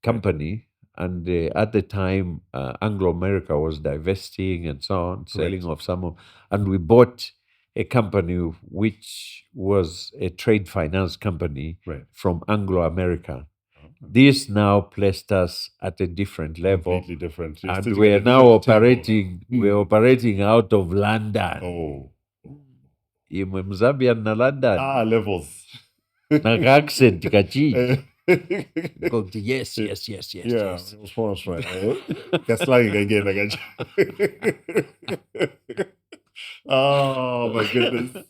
company. And at the time, Anglo America was divesting and so on, selling off some of, and we bought a company which was a trade finance company Right. from Anglo America. Oh. This now placed us at a different level. Completely different. You're And sitting we at are a now different table. operating, we're operating out of London. Oh. Imwe Mzambia na London. Levels. Na accent kachi. Yes, yes, yes, yes, Yeah, yes. it was almost right. That's lying again. I got you. Oh my goodness.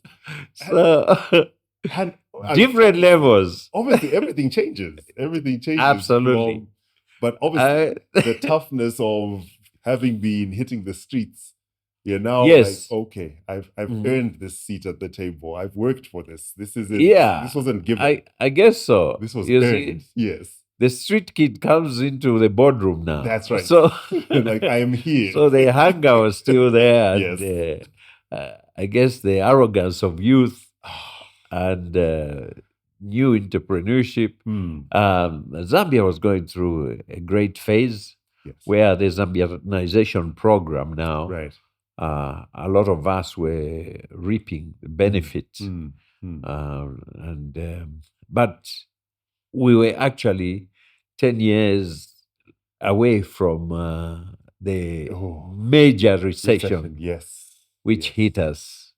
So And different levels. obviously, everything changes. Everything changes. Absolutely. But obviously, the toughness of having been hitting the streets, you're now Yes. like, okay, I've earned this seat at the table. I've worked for this. This isn't. Yeah. This wasn't given. I guess so. This was You earned. see, Yes. the street kid comes into the boardroom now. That's right. So Like, I am here. So the hunger was still there. Yes. And I guess the arrogance of youth and new entrepreneurship. Zambia was going through a great phase Yes. where the Zambianization program now, Right. a lot of us were reaping the benefits. But we were actually 10 years away from the major recession, Yes. which hit us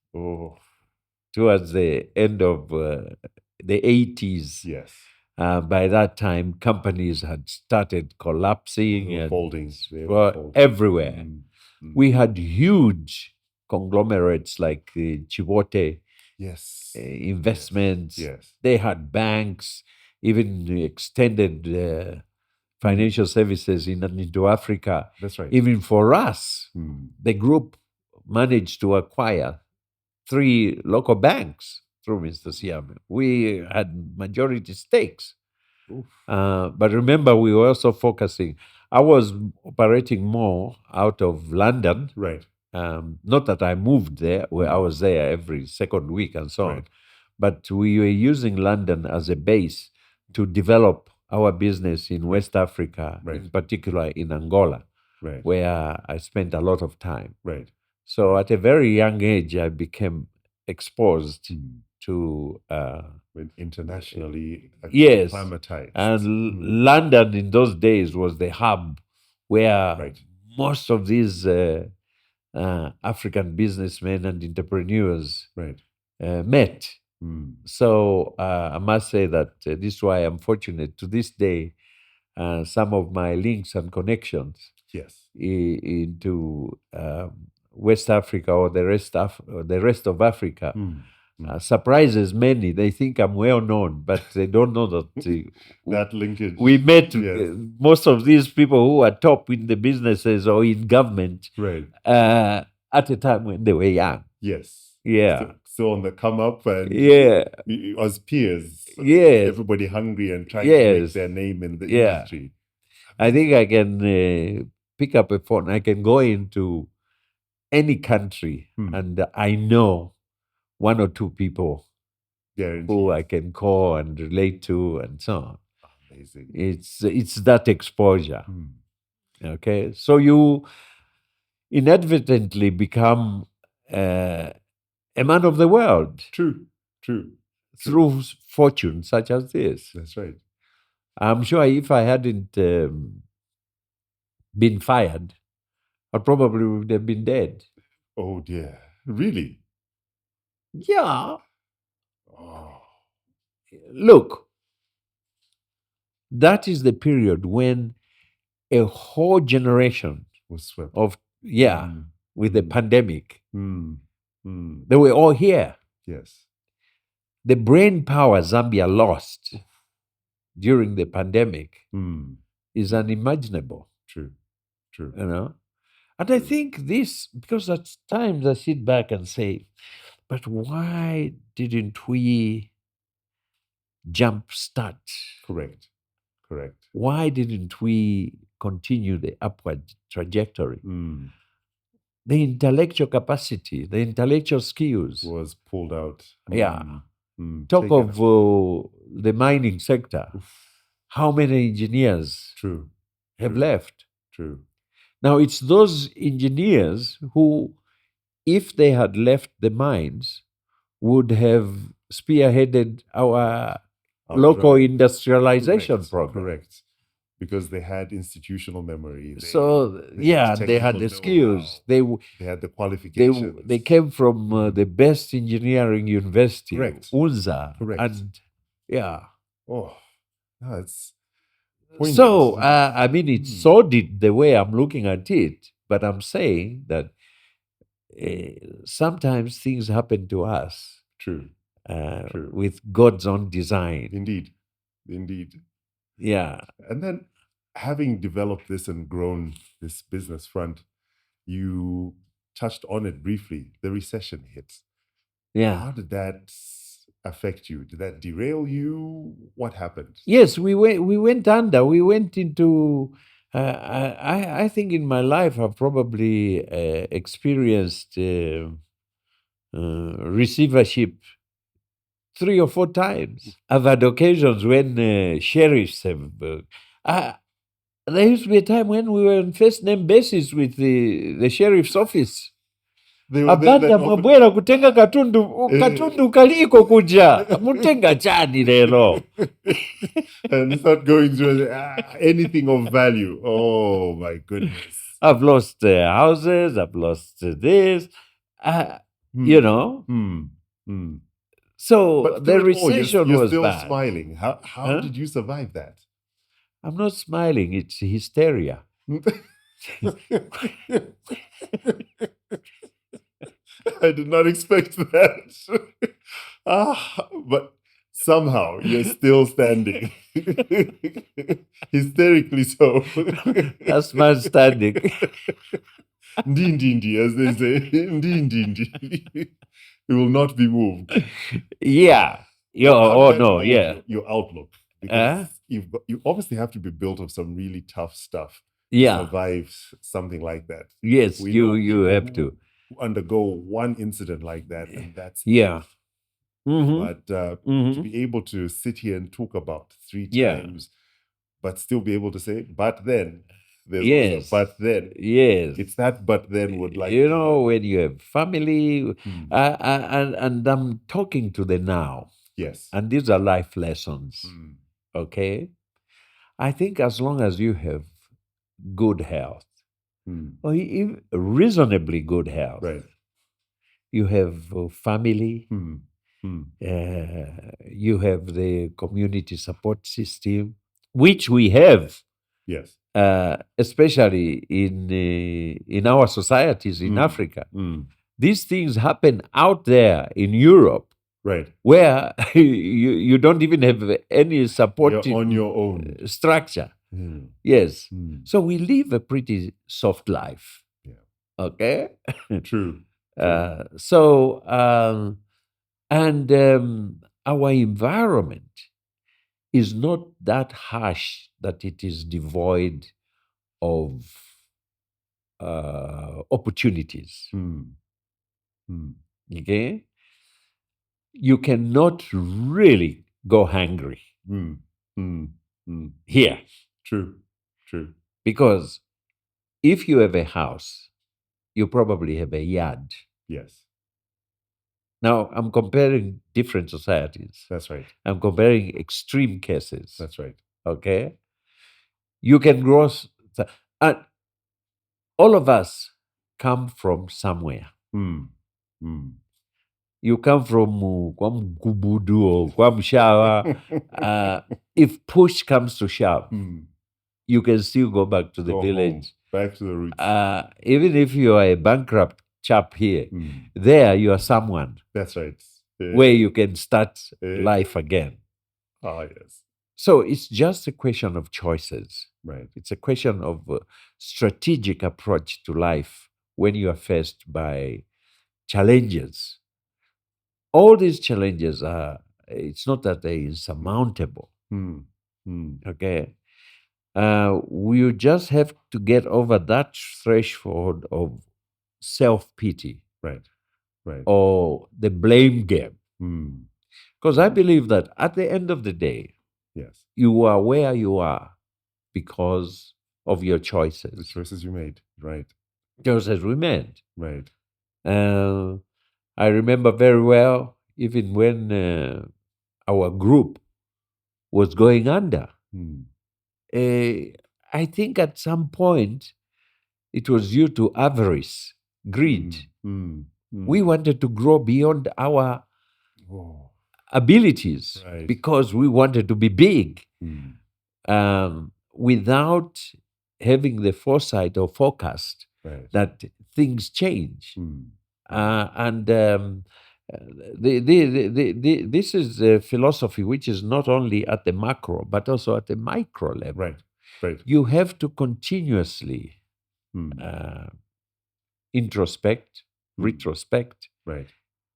towards the end of the 80s. Yes. By that time, companies had started collapsing They were and folding. were everywhere. We had huge conglomerates like Chivote Yes. Investments. Yes. They had banks, even extended financial services into Africa. That's right. Even for us, the group managed to acquire 3 local banks through Mr. Siame. We had majority stakes. But remember, we were also focusing. I was operating more out of London. Right. Not that I moved there, where I was there every second week and so on, Right. but we were using London as a base to develop our business in West Africa, Right. in particular in Angola, Right. where I spent a lot of time. Right. So at a very young age, I became exposed to When internationally yes, acclimatized. and London in those days was the hub where Right. most of these African businessmen and entrepreneurs Right. met. Mm. So I must say that this is why I'm fortunate to this day. Some of my links and connections Yes. into West Africa or the rest of Africa surprises many. They think I'm well known, but they don't know that That linkage. we met Yes. most of these people who are top in the businesses or in government Right. at a time when they were young. Yes. Yeah. So on the come up and Yeah. as peers. Yes. Everybody hungry and trying to make their name in the industry. I think I can pick up a phone. I can go into any country and I know one or two people Guaranteed. who I can call and relate to and so on. Amazing. It's that exposure. Okay, so you inadvertently become a man of the world. True. Through fortune such as this. That's right. I'm sure if I hadn't been fired, I probably would have been dead. Oh dear. Really? Yeah. Oh. Look, that is the period when a whole generation was swept of with the pandemic. They were all here. Yes. The brain power Zambia lost during the pandemic is unimaginable. True. You know? And I think this, because at times I sit back and say, but why didn't we jumpstart? Correct. Why didn't we continue the upward trajectory? The intellectual capacity, the intellectual skills was pulled out. Talk of the mining sector. How many engineers have left? True. Now, it's those engineers who, if they had left the mines, would have spearheaded our local industrialization program. Correct. Because they had institutional memory. They had the skills. They had the qualifications. They came from the best engineering university, UNZA. Correct. And Oh, no, it's poignant. So, I mean, it's sordid the way I'm looking at it, but I'm saying that sometimes things happen to us. True. With God's own design. Indeed. Yeah. And then having developed this and grown this business front, you touched on it briefly. The recession hit. Yeah. How did that affect you? Did that derail you? What happened? Yes, we went under. We went into I think in my life I've probably experienced receivership 3 or 4 times. I've had occasions when sheriffs have. There used to be a time when we were on first name basis with the sheriff's office. Abanda mwabwera kutenga katundu kaliko kuja mutenga chani lero. And start going through anything of value. Oh my goodness! I've lost houses. I've lost this. You know. So but the recession you're was still bad. Smiling. How did you survive that? I'm not smiling. It's hysteria. I did not expect that. But somehow you're still standing. Hysterically so. That's man standing. Ndindi, as they say. Ndindi. It will not be moved. Yeah. Your outlook. Because you obviously have to be built of some really tough stuff Yeah. survive something like that. Yes, We know you people have who to. undergo one incident like that, and that's Yeah. it. Mm-hmm. But to Mm-hmm. be able to sit here and talk about 3 Yeah. times, but still be able to say, but then, there's always a Yes. but then. Yes. It's that but then would like You to know, when you have family, Hmm. and I'm talking to the now, Yes. and these are life lessons, Hmm. okay? I think as long as you have good health, Hmm. or reasonably good health, Right. you have family, Hmm. Hmm. you have the community support system, which we have, Yes. especially in our societies in Africa. Hmm. These things happen out there in Europe, Right. where you don't even have any support You're on your own. structure. Hmm. Yes. Hmm. So we live a pretty soft life. Yeah. Okay. True. And our environment is not that harsh that it is devoid of opportunities. Hmm. Hmm. Okay. You cannot really go hungry Hmm. Hmm. Hmm. here, True. True. because if you have a house, you probably have a yard. Yes. Now, I'm comparing different societies. That's right. I'm comparing extreme cases. That's right. Okay? You can grow, and all of us come from somewhere. Hmm. Hmm. You come from kwa Mgubudu or kwa Mshawa. If push comes to shove, Hmm. you can still go back to the Go village. home. Back to the roots. Even if you are a bankrupt chap here, Hmm. there you are someone That's right. where you can start life again. Yes. So it's just a question of choices. Right. It's a question of strategic approach to life when you are faced by challenges. All these challenges it's not that they're insurmountable. Hmm. Hmm. Okay. We just have to get over that threshold of self pity Right. Right. or the blame game. Hmm. Because I believe that at the end of the day, Yes. you are where you are because of your The choices. choices you made. Right. Choices we made. Right. Uh, I remember very well, even when our group was going under. Hmm. I think at some point it was due to avarice, greed. Hmm. Hmm. We wanted to grow beyond our Oh. abilities Right. because we wanted to be big, Hmm. without having the foresight or forecast Right. that things change. Hmm. And this is a philosophy which is not only at the macro, but also at the micro level. Right. Right. You have to continuously Hmm. introspect, Hmm. retrospect, Right.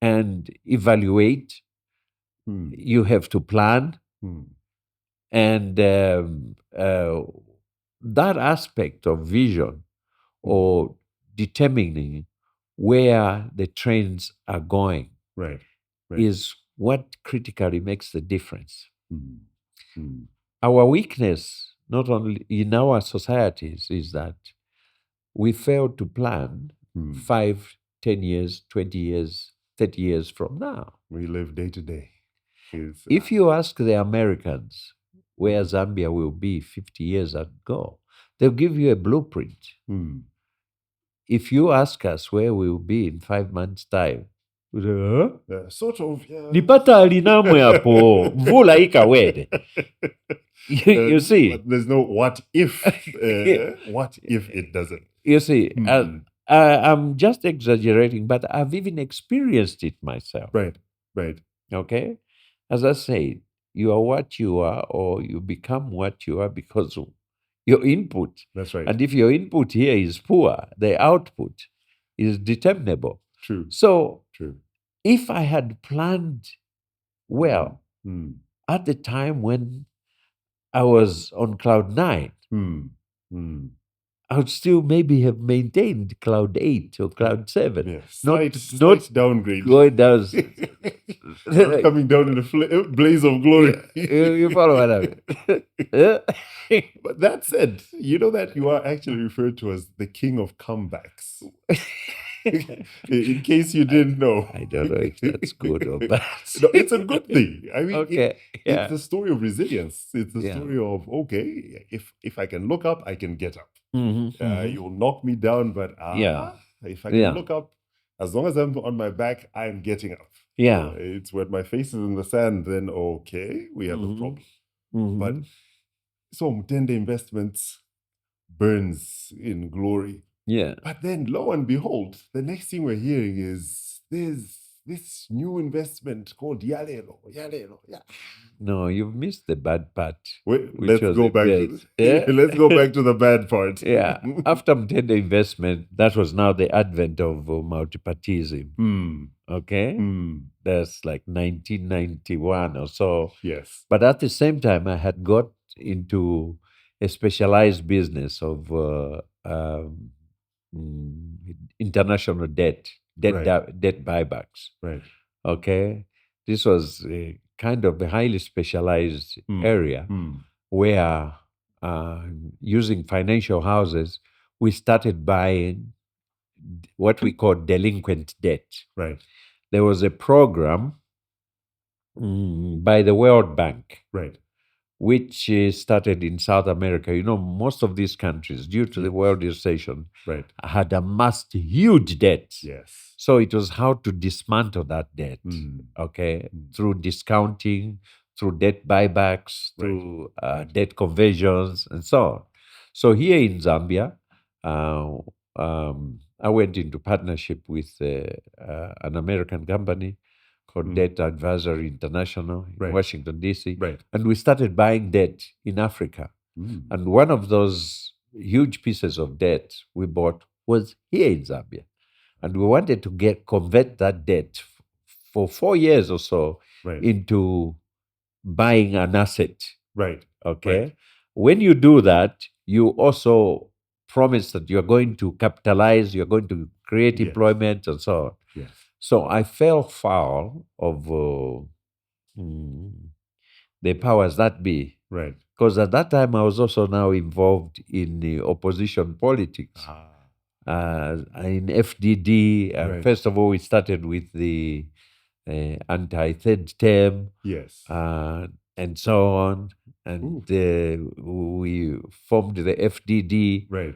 and evaluate. Hmm. You have to plan. Hmm. And that aspect of vision or determining where the trends are going Right. Right. is what critically makes the difference. Hmm. Hmm. Our weakness, not only in our societies, is that we fail to plan Hmm. 5, 10 years, 20 years, 30 years from now. We live day to day. If you ask the Americans where Zambia will be 50 years ago, they'll give you a blueprint. Hmm. If you ask us where we'll be in 5 months' time, we'll say, huh? Sort of. Yeah. Nipata alinamwe hapo, mvula ikawede. You see? But there's no what if. What if it doesn't? You see, Hmm. I'm just exaggerating, but I've even experienced it myself. Right. Right. Okay? As I say, you are what you are, or you become what you are because of your input. That's right. And if your input here is poor, the output is determinable. True. So True. if I had planned well Hmm. at the time when I was on cloud nine, Hmm. Hmm. I would still maybe have maintained cloud 8 or cloud 7. Yeah, Not slight downgrade. going down. Not coming down in a blaze of glory. You follow what I mean? Yeah. But that said, you know that you are actually referred to as the king of comebacks. In case you didn't know. I don't know if that's good or bad. No, it's a good thing. I mean, Okay. Yeah. it's the story of resilience. It's the Yeah. story of, okay, if I can look up, I can get up. Mhm. You'll knock me down, but Yeah. if I can Yeah. look up, as long as I'm on my back, I'm getting up. Yeah. It's when my face is in the sand, then okay, we have a Mhm. problem. Mhm. But so Mutende Investments burns in glory. Yeah. But then, lo and behold, the next thing we're hearing is there's this new investment called Yalelo. Yalelo. Yeah. No, you've missed the bad part. Wait, Which let's was go the back best. to Yeah. let's go back to the bad part. Yeah. After Mtende investment, that was now the advent of multipartism. Hmm. Okay. Hmm. That's like 1991 or so. Yes. But at the same time, I had got into a specialized business of international debt, Right. debt buybacks. Right. Okay. This was a kind of a highly specialized Hmm. area Hmm. where, using financial houses, we started buying what we call delinquent debt. Right. There was a program by the World Bank, Right. which started in South America. You know, most of these countries, due to the Yes. world recession, Right. had amassed huge debts. Yes. So it was how to dismantle that debt, Hmm. okay, Mm. through discounting, through debt buybacks, Right. through Right. debt conversions, and so on. So here in Zambia, I went into partnership with an American company called Mm. Debt Advisory International in Right. Washington, D.C., Right. and we started buying debt in Africa. Hmm. And one of those huge pieces of debt we bought was here in Zambia. And we wanted to convert that debt for 4 years or so Right. into buying an asset. Right. Okay. Right. When you do that, you also promise that you're going to capitalize, you're going to create Yes. employment, and so on. Yes. So I fell foul of the powers that be. Right. Because at that time, I was also now involved in the opposition politics. In FDD, Right. first of all, we started with the anti-third term, Yes. and so on. And we formed the FDD. Right.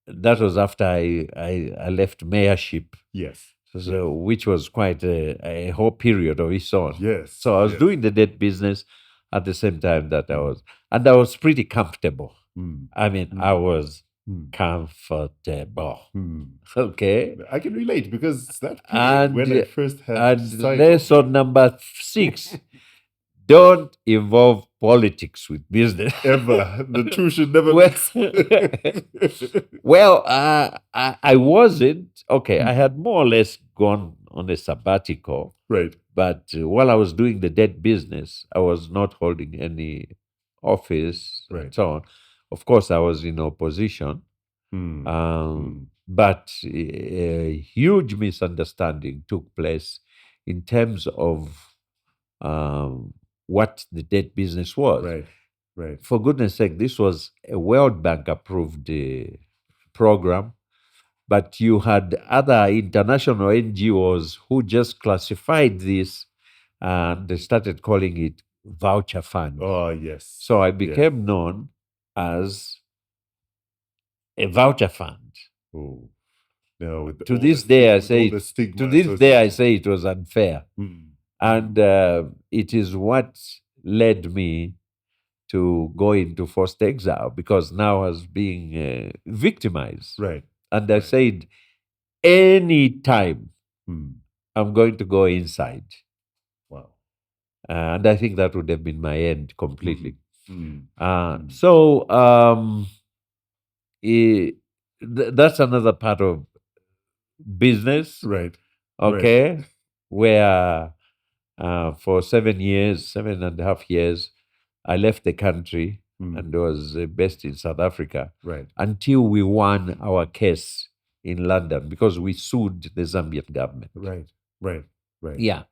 That was after I left mayorship, Yes. so which was quite a whole period of its own. Yes. So I was Yes. doing the debt business at the same time that I was pretty comfortable. Hmm. I mean, Mm. I was Hmm. comfortable. Hmm. Okay. I can relate because that period when I first had And sight lesson number 6, don't involve politics with business. ever the two should never Well, mix. well, I wasn't. Okay, I had more or less gone on a sabbatical, Right. but while I was doing the debt business, I was not holding any office and Right. so on. Of course, I was in opposition, Hmm. but a huge misunderstanding took place in terms of what the debt business was. Right. Right. For goodness sake, this was a World Bank approved program, but you had other international NGOs who just classified this and they started calling it voucher fund. Oh yes. So I Yes. became known as a voucher fund. Oh. No, with To all this the day, I with all say the stigma to this day, I associated. say it was unfair, Hmm. and it is what led me to go into forced exile because now I was being victimized. Right. And I Right. said, anytime Hmm. I'm going to go inside. Wow. And I think that would have been my end completely. Hmm. So that's another part of business, Right. okay, where for 7 years, 7.5 years, I left the country and was based in South Africa Right. until we won our case in London because we sued the Zambian government. Right. Right. Right. Yeah.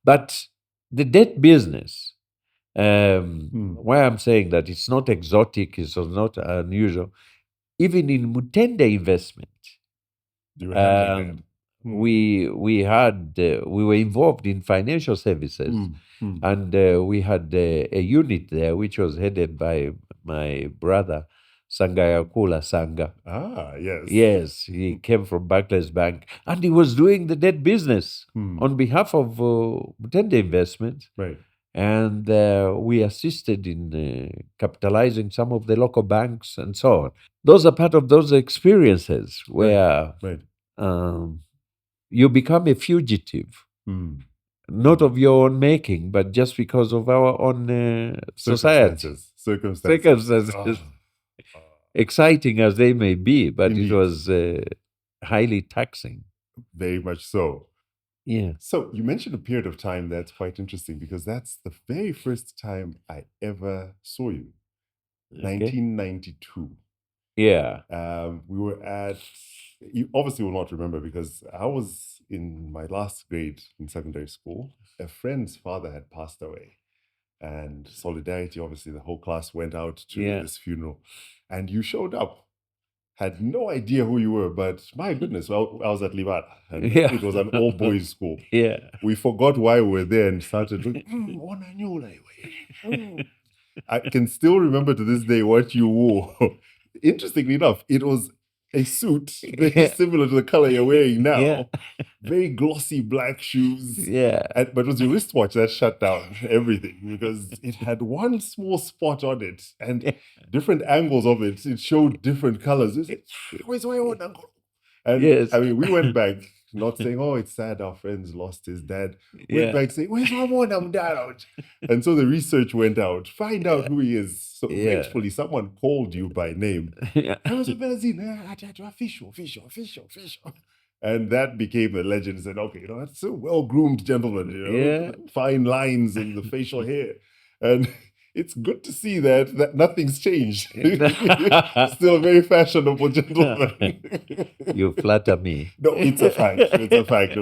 But the debt business, Hmm. why I'm saying that it's not exotic, it's not unusual, even in Mutende investment, You were handling that. um, we were involved in financial services, and we had a unit there which was headed by my brother Sangayakula Sanga. Ah, yes. Yes, he came from Barclays Bank, and he was doing the debt business on behalf of Mutende Investment. Right. And we assisted in capitalizing some of the local banks and so on. Those are part of those experiences where Right. you become a fugitive, not of your own making, but just because of our own society. Circumstances, exciting as they may be, but Indeed. it was highly taxing. Very much so. Yeah. So you mentioned a period of time that's quite interesting because that's the very first time I ever saw you. 1992. Yeah. We were at, you obviously will not remember because I was in my last grade in secondary school. A friend's father had passed away. And solidarity, obviously, the whole class went out to this funeral. And you showed up. Had no idea who you were, but my goodness, well, I was at Livada, and it was an all-boys school. Yeah. We forgot why we were there and started I can still remember to this day what you wore. Interestingly enough, it was a suit very similar to the color you're wearing now. Yeah. Very glossy black shoes. Yeah. But it was your wristwatch that shut down everything because it had one small spot on it and different angles of it. It showed different colors. It was like, and Yes. I mean, we went back not saying, oh, it's sad our friends lost his dad. Went back saying, where's my mom, dad? And so the research went out, find out who he is. So eventually someone called you by name. I was a Fisho. And that became the legend. Said, okay, that's a well-groomed gentleman, fine lines in the facial hair. And it's good to see that nothing's changed. Still a very fashionable gentleman. You flatter me. No, it's a fact. It's a fact.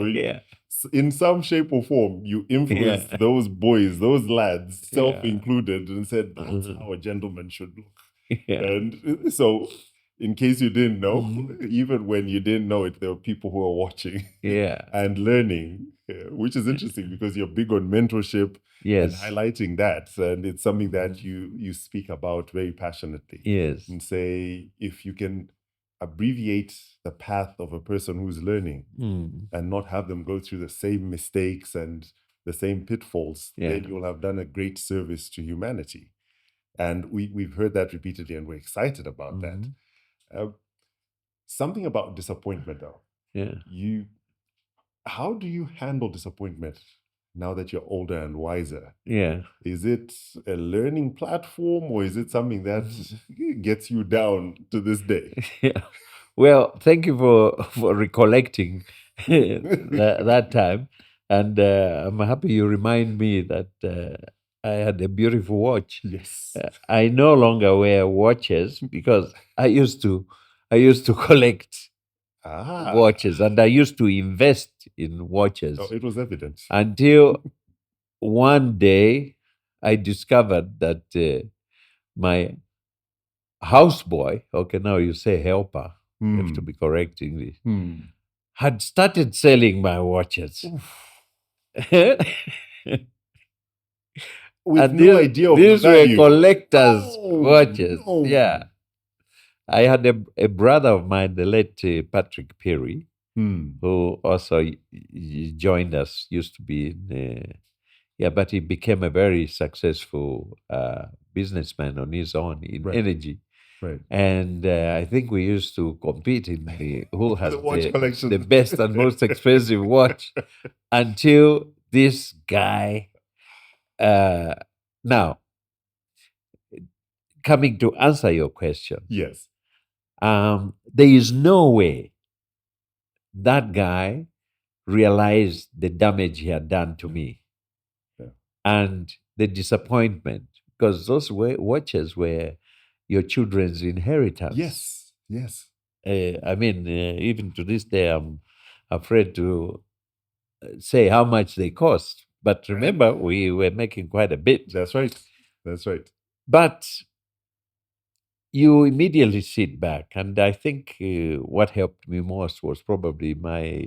In some shape or form, you influenced those boys, those lads, self-included, and said, that's how a gentleman should look. And so, in case you didn't know, even when you didn't know it, there were people who were watching and learning, which is interesting because you're big on mentorship and highlighting that. And it's something that you speak about very passionately. Yes. And say, if you can abbreviate the path of a person who's learning and not have them go through the same mistakes and the same pitfalls, then you'll have done a great service to humanity. And we've heard that repeatedly and we're excited about that. Something about disappointment, though. Yeah. How do you handle disappointment now that you're older and wiser? Yeah. Is it a learning platform or is it something that gets you down to this day? Yeah. Well, thank you for recollecting that time. And I'm happy you remind me that I had a beautiful watch. Yes. I no longer wear watches because I used to collect watches and I used to invest in watches. Oh, it was evident. Until one day I discovered that my houseboy, okay, now you say helper, you have to be correct English, had started selling my watches. With and no idea of these the were value. collectors' watches. No. Yeah. I had a brother of mine, the late Patrick Perry, who also joined us, used to be in, but he became a very successful businessman on his own in energy. Right. And I think we used to compete in who has watch collection. the best and most expensive watch until this guy. Now, coming to answer your question. Yes. There is no way that guy realized the damage he had done to me and the disappointment because those watches were your children's inheritance. Yes. Yes. I mean, even to this day, I'm afraid to say how much they cost. But remember, we were making quite a bit. That's right. That's right. But you immediately sit back. And I think what helped me most was probably my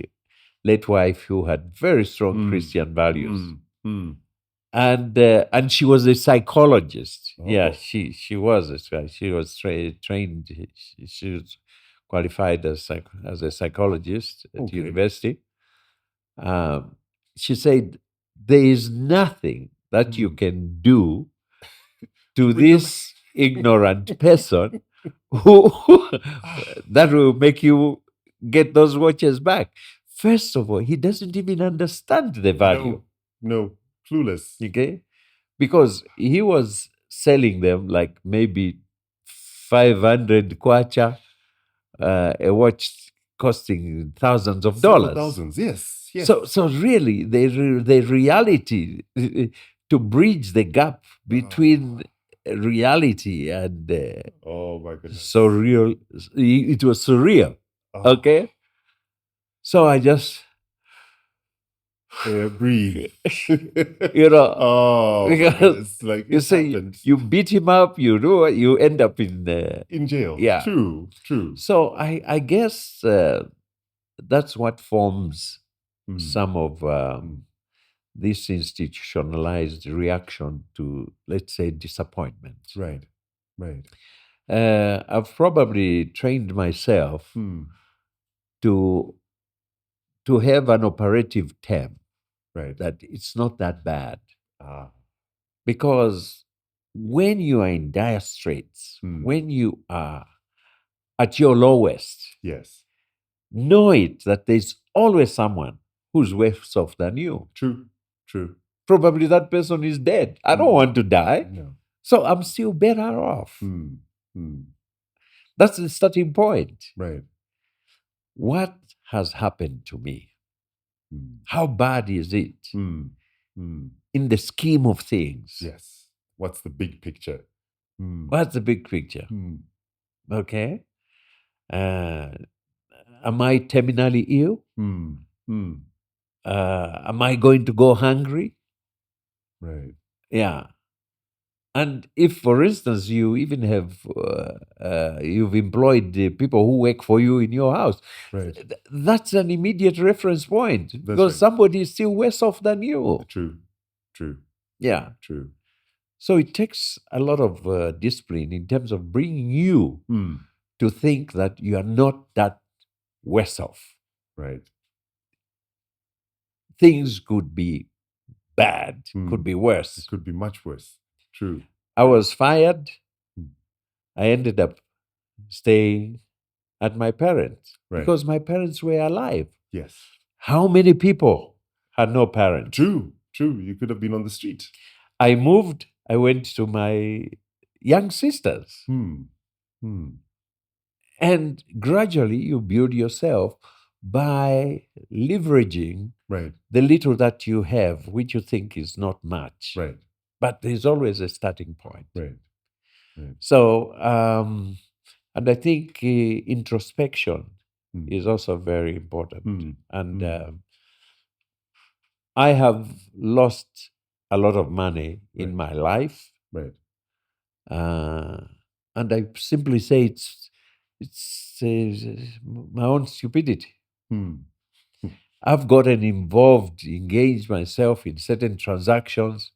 late wife, who had very strong Christian values. And she was a psychologist. Yeah, she was. She was trained. She was qualified as a psychologist at university. She said, "There is nothing that you can do to this ignorant person who that will make you get those watches back. First of all, he doesn't even understand the value. No, clueless. Okay, because he was selling them like maybe 500 kwacha, a watch costing thousands of dollars. Thousands, yes, yes. So really, the reality to bridge the gap between reality and oh my goodness, so real. It was surreal. Okay, so I just breathe. Because like you say you beat him up, you end up in jail. Yeah, true. So I guess that's what forms some of this institutionalized reaction to, let's say, disappointment. Right. I've probably trained myself to have an operative term. Right. That it's not that bad. Because when you are in dire straits, when you are at your lowest, yes, know it that there's always someone who's worse off than you. True. Probably that person is dead. I don't want to die. No. So I'm still better off. That's the starting point. Right. What has happened to me? How bad is it in the scheme of things? Yes. What's the big picture? What's the big picture? Okay. Am I terminally ill? Am I going to go hungry? Right. Yeah. And if, for instance, you even have you've employed the people who work for you in your house, right. That's an immediate reference point because somebody is still worse off than you. True. Yeah. True. So it takes a lot of discipline in terms of bringing you to think that you are not that worse off. Right. Things could be bad, could be worse. It could be much worse. True. I was fired. I ended up staying at my parents because my parents were alive. Yes. How many people had no parents? True. You could have been on the street. I moved. I went to my young sisters. And gradually you build yourself by leveraging the little that you have, which you think is not much. Right. But there's always a starting point. Right. So, and I think introspection is also very important. And I have lost a lot of money in my life. Right. And I simply say it's my own stupidity. I've gotten involved, engaged myself in certain transactions,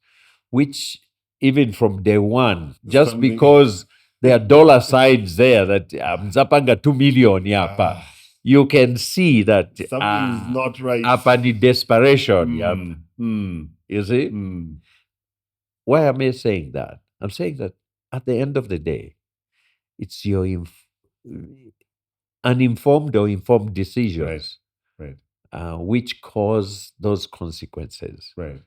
which even from day one, just because there are dollar signs there that Zapanga 2 million yapa, you can see that something is not right. Apa ni desperation. You see? Why am I saying that? I'm saying that at the end of the day, it's your uninformed or informed decisions which cause those consequences. Right.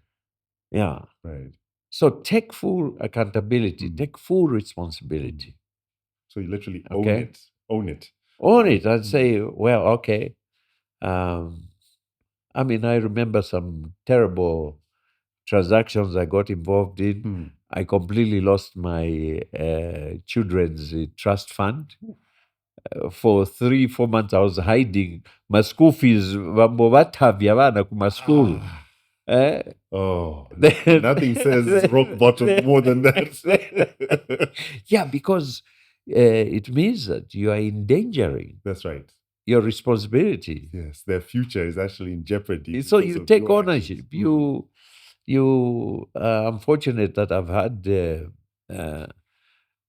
Yeah. Right. So take full accountability, take full responsibility. So you literally own it. Own it and say, well, okay. I mean, I remember some terrible transactions I got involved in. I completely lost my children's trust fund. For 3-4 months, I was hiding my school fees. Vambo vatavya vana kuma school. Eh? Oh, nothing says rock bottom more than that. Yeah, because it means that you are endangering That's right. your responsibility. Yes, their future is actually in jeopardy. So because you of take your ownership. actions. I'm fortunate that I've had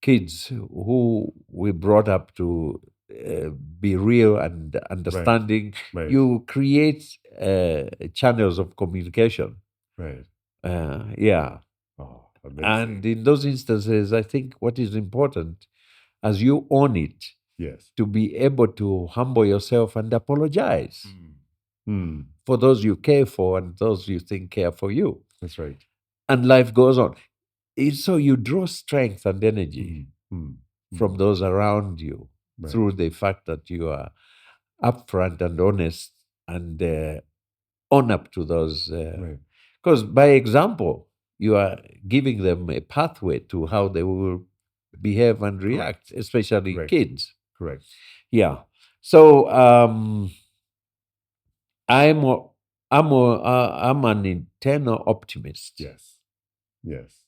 kids who we brought up to be real and understanding. Right. You create channels of communication. Right. Yeah. Oh, amazing. And in those instances, I think what is important, as you own it, Yes. to be able to humble yourself and apologize Mm. for those you care for and those you think care for you. That's right. And life goes on. So you draw strength and energy Mm. from those around you Right. through the fact that you are upfront and honest and own up to those. Right. Because by example, you are giving them a pathway to how they will behave and react, especially Correct. kids. Correct. Yeah. So I'm an internal optimist. Yes. Yes.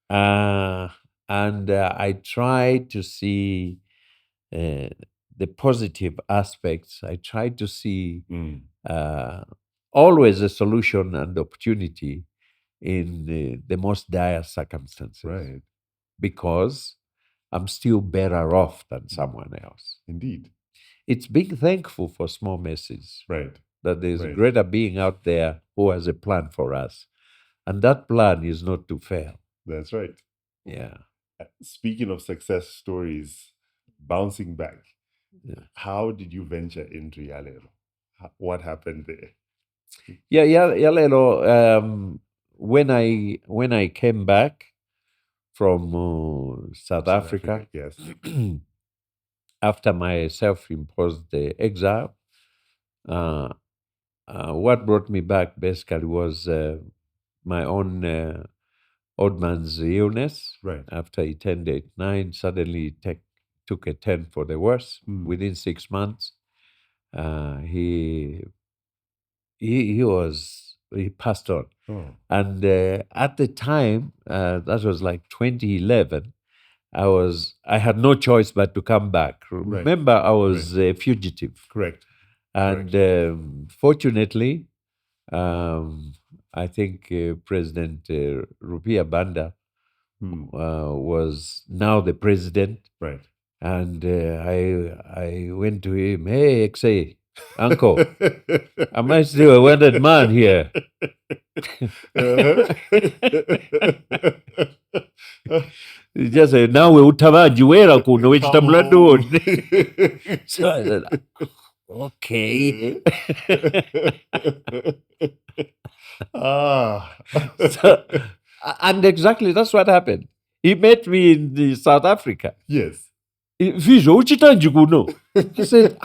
And I try to see the positive aspects. I try to see always a solution and opportunity in the most dire circumstances. Right. Because I'm still better off than someone else. Indeed. It's being thankful for small messes. Right. That there's a Right. greater being out there who has a plan for us. And that plan is not to fail. That's right. Yeah. Speaking of success stories, bouncing back, Yeah. how did you venture into Yalelo? What happened there? Yeah, Yalelo, when I came back from South Africa, Yes. after my self-imposed exile, what brought me back basically was my own old man's illness. Right. After he turned 89, suddenly took a turn for the worse. Within 6 months, he passed on. Oh. And at the time, that was like 2011, I had no choice but to come back. Remember, I was a fugitive. Correct. And fortunately, I think President Rupiah Banda was now the president. Right. And I went to him, hey, XA, uncle, am I still a wanted man here? He just said, nawe utabajiwera kuno wechitamulando. So I said, okay. And exactly that's what happened. He met me in South Africa. Yes. Fisho, uchitanji kuno? I said,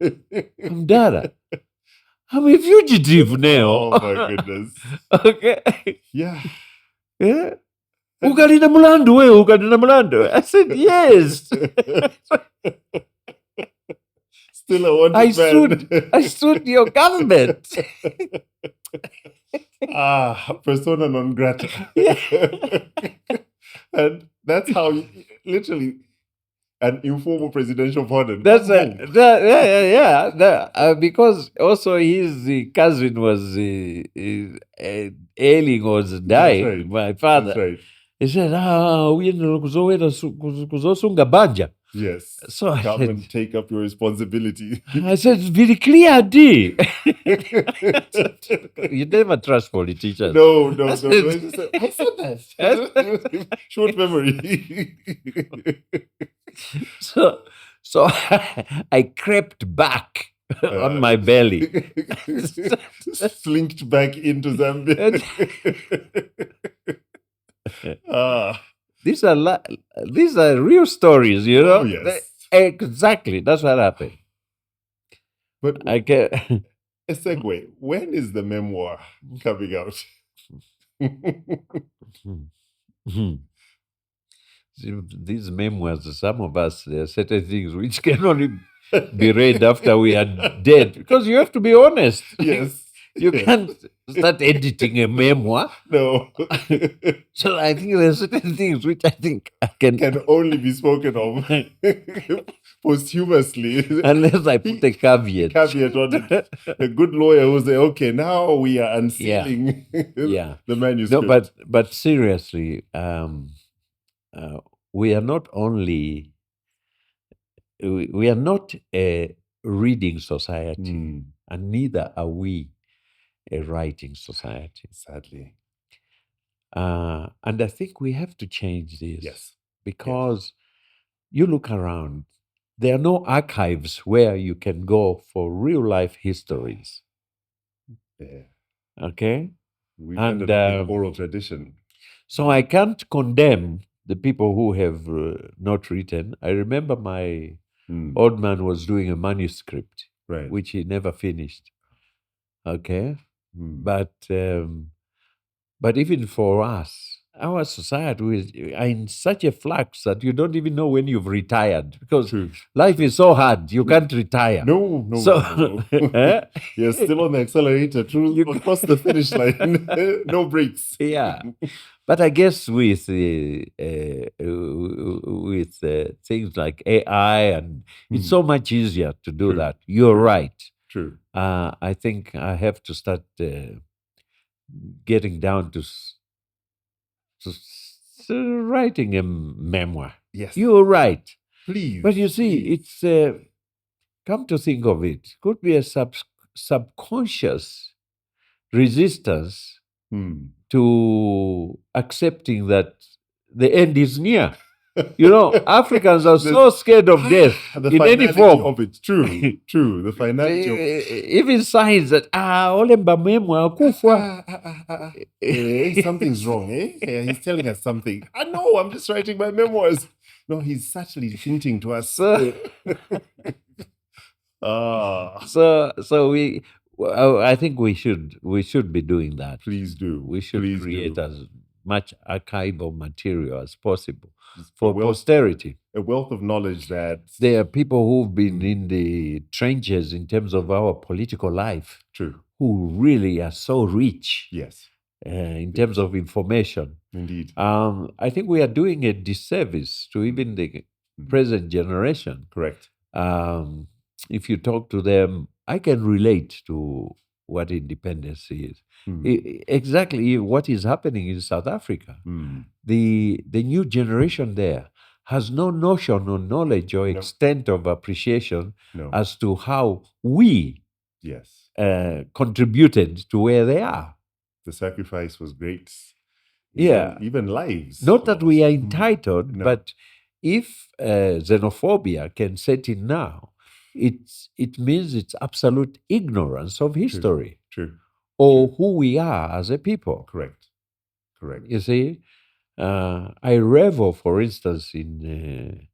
Mdara, I'm a fugitive now. Oh my goodness. Okay. Yeah. Yeah. Ukalina mulando we, ukalina mulando. I said, yes. Still a wanted man. I sued your government. Persona non grata. And that's how literally an informal presidential pardon. That's because also his cousin was ailing or was dying. Right. My father. That's right. He said, uyenda kuzosunga banja. Yes. So I Come said, and take up your responsibility. I said, very clear, D. You never trust politicians. No. I said that. Short memory. So I crept back on my belly. Slinked back into Zambia. These are real stories, you know. Oh, yes. Exactly, that's what happened. But I get a segue. When is the memoir coming out? Mhm. See, these memoirs, some of us, there are certain things which can only be read after we are dead because you have to be honest. Yes. You Yes. can't start editing a memoir. No. So I think there are certain things which I think I can, Can only be spoken of posthumously. unless I put a caveat. Caveat on it. A good lawyer will say, okay, now we are unsealing Yeah. the No, manuscript. but seriously, we are not only we are not a reading society, Hmm, and neither are we a writing society. sadly. And I think we have to change this Yes. because you look around, there are no archives where you can go for real life histories. Yeah. Okay? We've And ended up with oral tradition. so I can't condemn the people who have not written. I remember my Hmm, old man was doing a manuscript, right. which he never finished. Okay? Hmm. But even for us, our society are in such a flux that you don't even know when you've retired because True. life is so hard. You can't retire. No, no, So, no, no. eh? You're still on the accelerator through You- across the finish line. No brakes. Yeah. But I guess with things like AI, and it's Hmm, so much easier to do True. that. You're True. right. True. I think I have to start getting down to writing a memoir. Yes. You're right. Please. But you see, please. it's come to think of it, could be a subconscious resistance Hmm. to accepting that the end is near. You know, Africans are so scared of death The in any finality form. of it. True. True. The finality of Even signs that ole mbamwemwe akufa. something's wrong, eh? Yeah, he's telling us something. I know, I'm just writing my memoirs. No, he's subtly hinting to us. So, Ah, so I think we should be doing that. please do. We should Please create do. as much archival material as possible Just for posterity. a wealth of knowledge that There are people who've been in the trenches in terms of our political life true. who really are so rich Yes, in terms of information. indeed. I think we are doing a disservice to even the present generation. Correct. If you talk to them, I can relate to what independence is. Exactly what is happening in South Africa. The new generation there has no notion or knowledge or No. extent of appreciation No. as to how we Yes. contributed to where they are. The sacrifice was great. Yeah. Even lives. Not that we are lost. entitled, No. but if xenophobia can set in now, it means it's absolute ignorance of history True. or who we are as a people. Correct. Correct. You see, I revel, for instance, in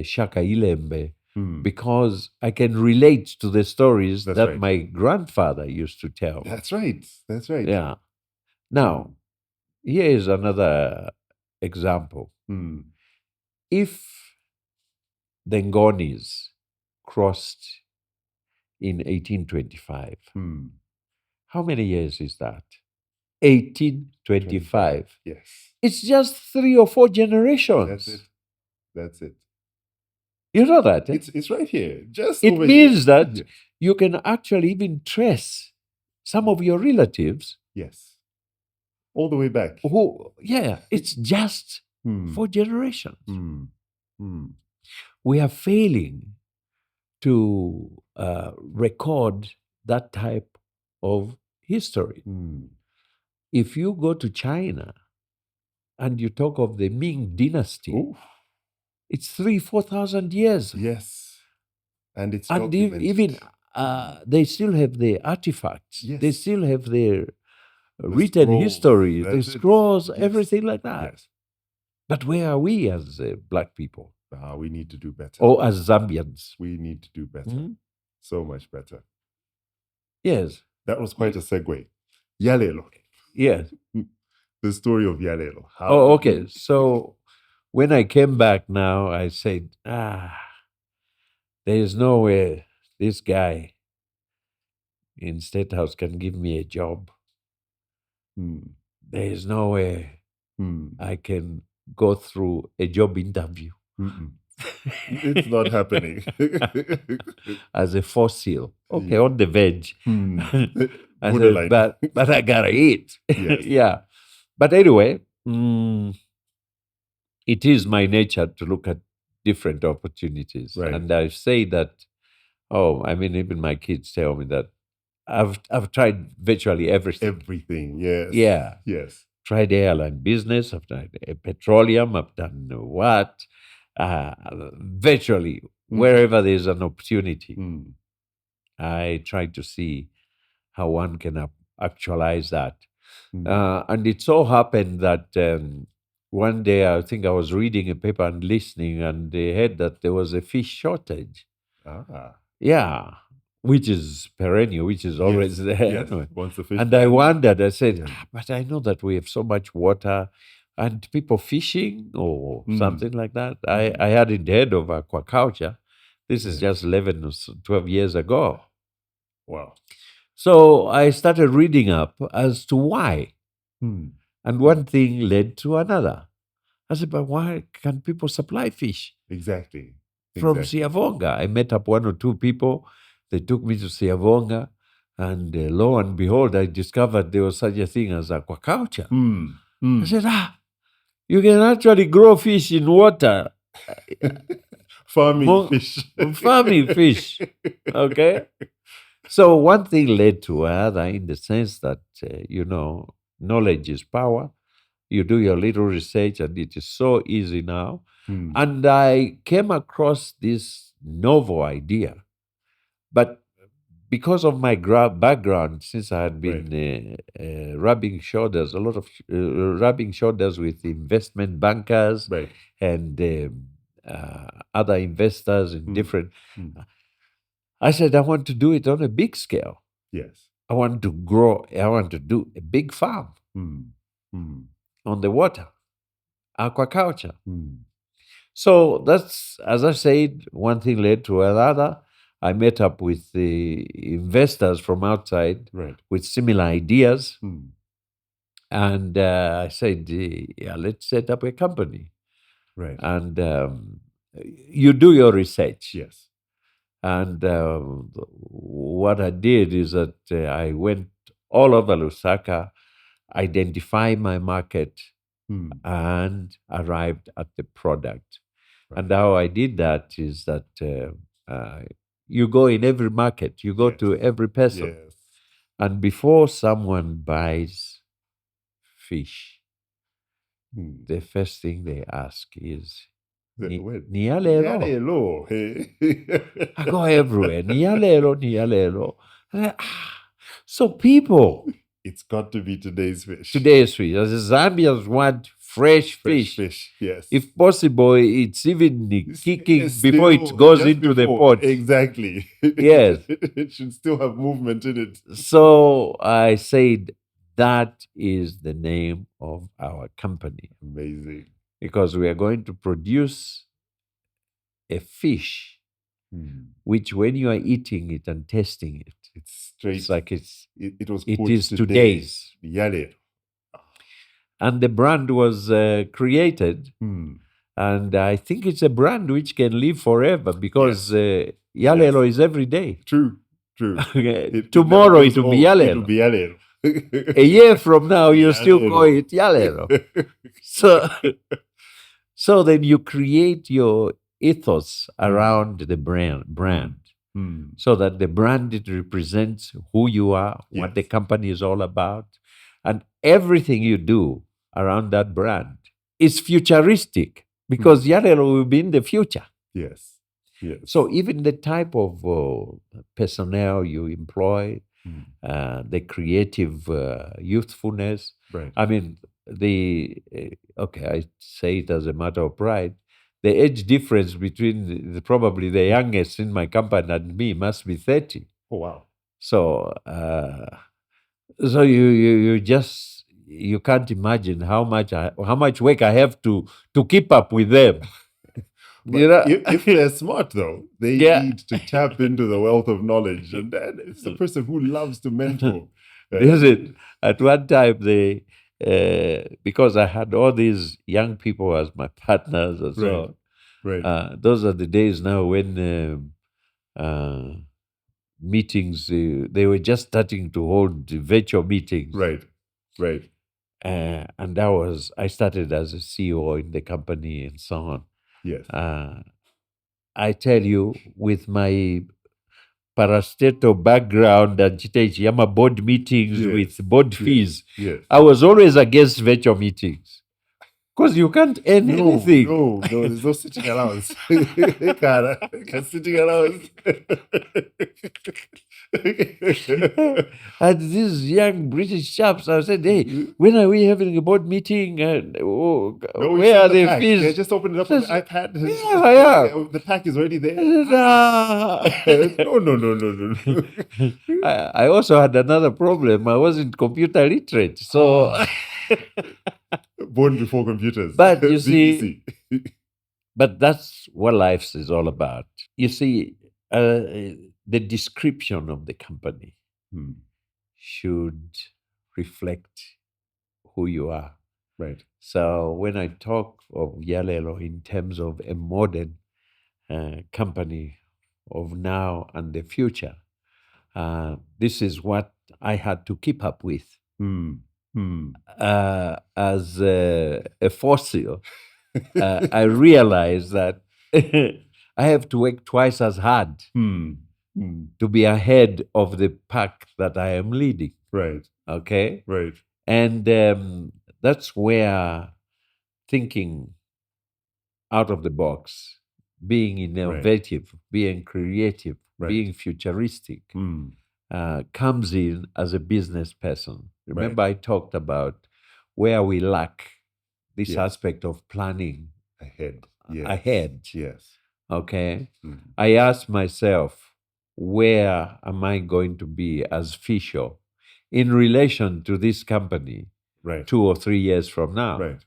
Shaka Ilembe because I can relate to the stories That's that right. my grandfather used to tell. That's right. That's right. Yeah. Now, here is another example. If the Ngonis crossed in 1825, how many years is that? 1825. Yes. It's just 3 or 4 generations. That's it. That's it. You know that? Eh? It's right here. Just It over means here. that you can actually even trace some of your relatives. Yes. All the way back. Who, yeah, it's just 4 generations. We are failing to record that type of history. If you go to China and you talk of the Ming dynasty, it's 3,000-4,000 years. Yes. And it's And documented. even they still have the artifacts. Yes. They still have their The written scrolls. history, the That's it. scrolls, Yes. everything like that. Yes. But where are we as Black people? We need to do better. Or as Zambians? We need to do better. So much better. Yes. That was quite a segue. Yalelo. Yes. the story of Yalelo. How Oh, did okay. you- So when I came back now, I said, there is no way this guy in State House can give me a job. Hmm, There is no way hmm, I can go through a job interview mm-mm. It's not happening. as a fossil. Okay, Yeah. on the veg. Hmm. I said, Borderline. but I gotta eat. Yes. Yeah. But anyway, it is my nature to look at different opportunities. Right. And I say that, I mean, even my kids tell me that I've tried virtually everything. Everything. Yes. Yeah. Yes. Tried airline business, I've tried petroleum, I've done what? Virtually, wherever there's an opportunity, Hmm. I try to see how one can actualize that. Hmm. And it so happened that one day I think I was reading a paper and listening, and they heard that there was a fish shortage. Ah. Yeah, which is perennial, which is always Yes. there. Yes. Anyway. Once the fish. And I wondered, I said, Yeah. but I know that we have so much water and people fishing or something like that. I hadn't heard of aquaculture. This is just 11 or 12 years ago. Wow. So I started reading up as to why. Hmm. And one thing led to another. I said, but why can people supply fish Exactly. from Siavonga? I met up one or two people. They took me to Siavonga. And lo and behold, I discovered there was such a thing as aquaculture. I said, you can actually grow fish in water. Farming fish. Farming fish. Okay. So one thing led to another in the sense that, knowledge is power. You do your little research and it is so easy now. And I came across this novel idea. But because of my background, since I had been rubbing shoulders, a lot of rubbing shoulders with investment bankers and other investors in different, I said, I want to do it on a big scale. Yes. I want to grow, I want to do a big farm on the water, aquaculture. So that's, as I said, one thing led to another. I met up with the investors from outside with similar ideas. And I said, yeah, let's set up a company. Right. And you do your research. Yes. And what I did is that I went all over Lusaka, identified my market, and arrived at the product. And how I did that is that you go in every market, you go to every person. Yes. And before someone buys fish, the first thing they ask is, Yalelo. Yalelo. Hey. I go everywhere. Yalelo, Yalelo. So people, It's got to be today's fish. today's fish, as the Zambians want fresh fish. Yes. If possible, it's even kicking It's before still it goes just into the before. pot. Exactly. Yes. It should still have movement in it. So I said that is the name of our company Amazing. because we are going to produce a fish which, when you are eating it and tasting it, It's straight. it's like It was. it put is today's. Yalelo. And the brand was created, and I think it's a brand which can live forever because Yalelo is every day. True. Tomorrow it will be Yalelo. It will be Yalelo. A year from now, you still call it Yalelo. So then you create your ethos around the brand. So that the brand, it represents who you are, what the company is all about, and everything you do around that brand is futuristic because Yalelo will be in the future. Yes. So even the type of personnel you employ, the creative youthfulness. I mean, I say it as a matter of pride. The age difference between probably the youngest in my company and me must be 30. Oh, wow. So, so you just you can't imagine how much work I have to keep up with them. But You know, if they're smart, though, they yeah. need to tap into the wealth of knowledge. And then it's a person who loves to mentor. Is it? At one time, they because I had all these young people as my partners and Right, so right, on. Those are the days now when meetings they were just starting to hold virtual meetings. right, right. And I started as a CEO in the company and so on. Yes, I tell you, with my parastatal background and Chitechi Yama board meetings yes, with board yes, fees, yes. I was always against virtual meetings because you can't earn anything. No, there's no sitting allowance. Cara, sitting allowance. And these young British chaps, I said, hey, when are we having a board meeting? And No, we where send are the the pack. fees? Yeah, just open it up on the iPad. Yeah, yeah. The pack is already there. Nah. No. I also had another problem. I wasn't computer literate. So, Born before computers. but you see, BBC. but that's what life is all about. You see, the description of the company Hmm, should reflect who you are. Right. So when I talk of Yalelo in terms of a modern company of now and the future, this is what I had to keep up with. Hmm. Hmm. As a fossil, I realized that I have to work twice as hard Hmm. Hmm. to be ahead of the pack that I am leading. Right. Okay. Right. And that's where thinking out of the box, being innovative, being creative, Right. being futuristic, Hmm. comes in as a business person. Right. Remember, I talked about where we lack this Yes. aspect of planning Ahead. Yes. ahead. Yes. Okay. Hmm. I asked myself, where am I going to be as Fisho in relation to this company Right. 2 or 3 years from now? Right.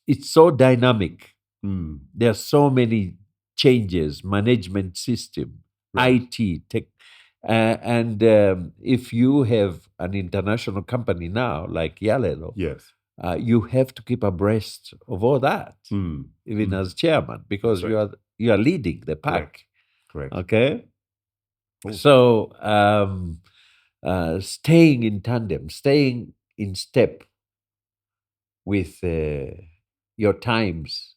It's so dynamic. Hmm. There are so many changes, management system, Right. IT, tech. And if you have an international company now like Yalelo, Yes. you have to keep abreast of all that, Hmm. even Hmm. as chairman, because right. you are leading the pack. Correct. Okay, Oh. so staying in tandem, staying in step with your times,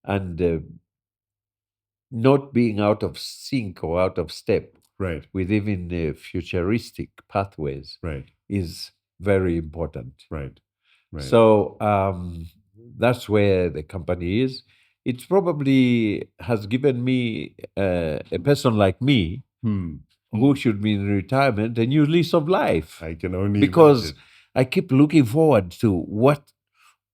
and not being out of sync or out of step Right. with even futuristic pathways Right. is very important. Right. Right. So that's where the company is. It probably has given me a person like me Hmm. who should be in retirement a new lease of life, I can only because imagine. I keep looking forward to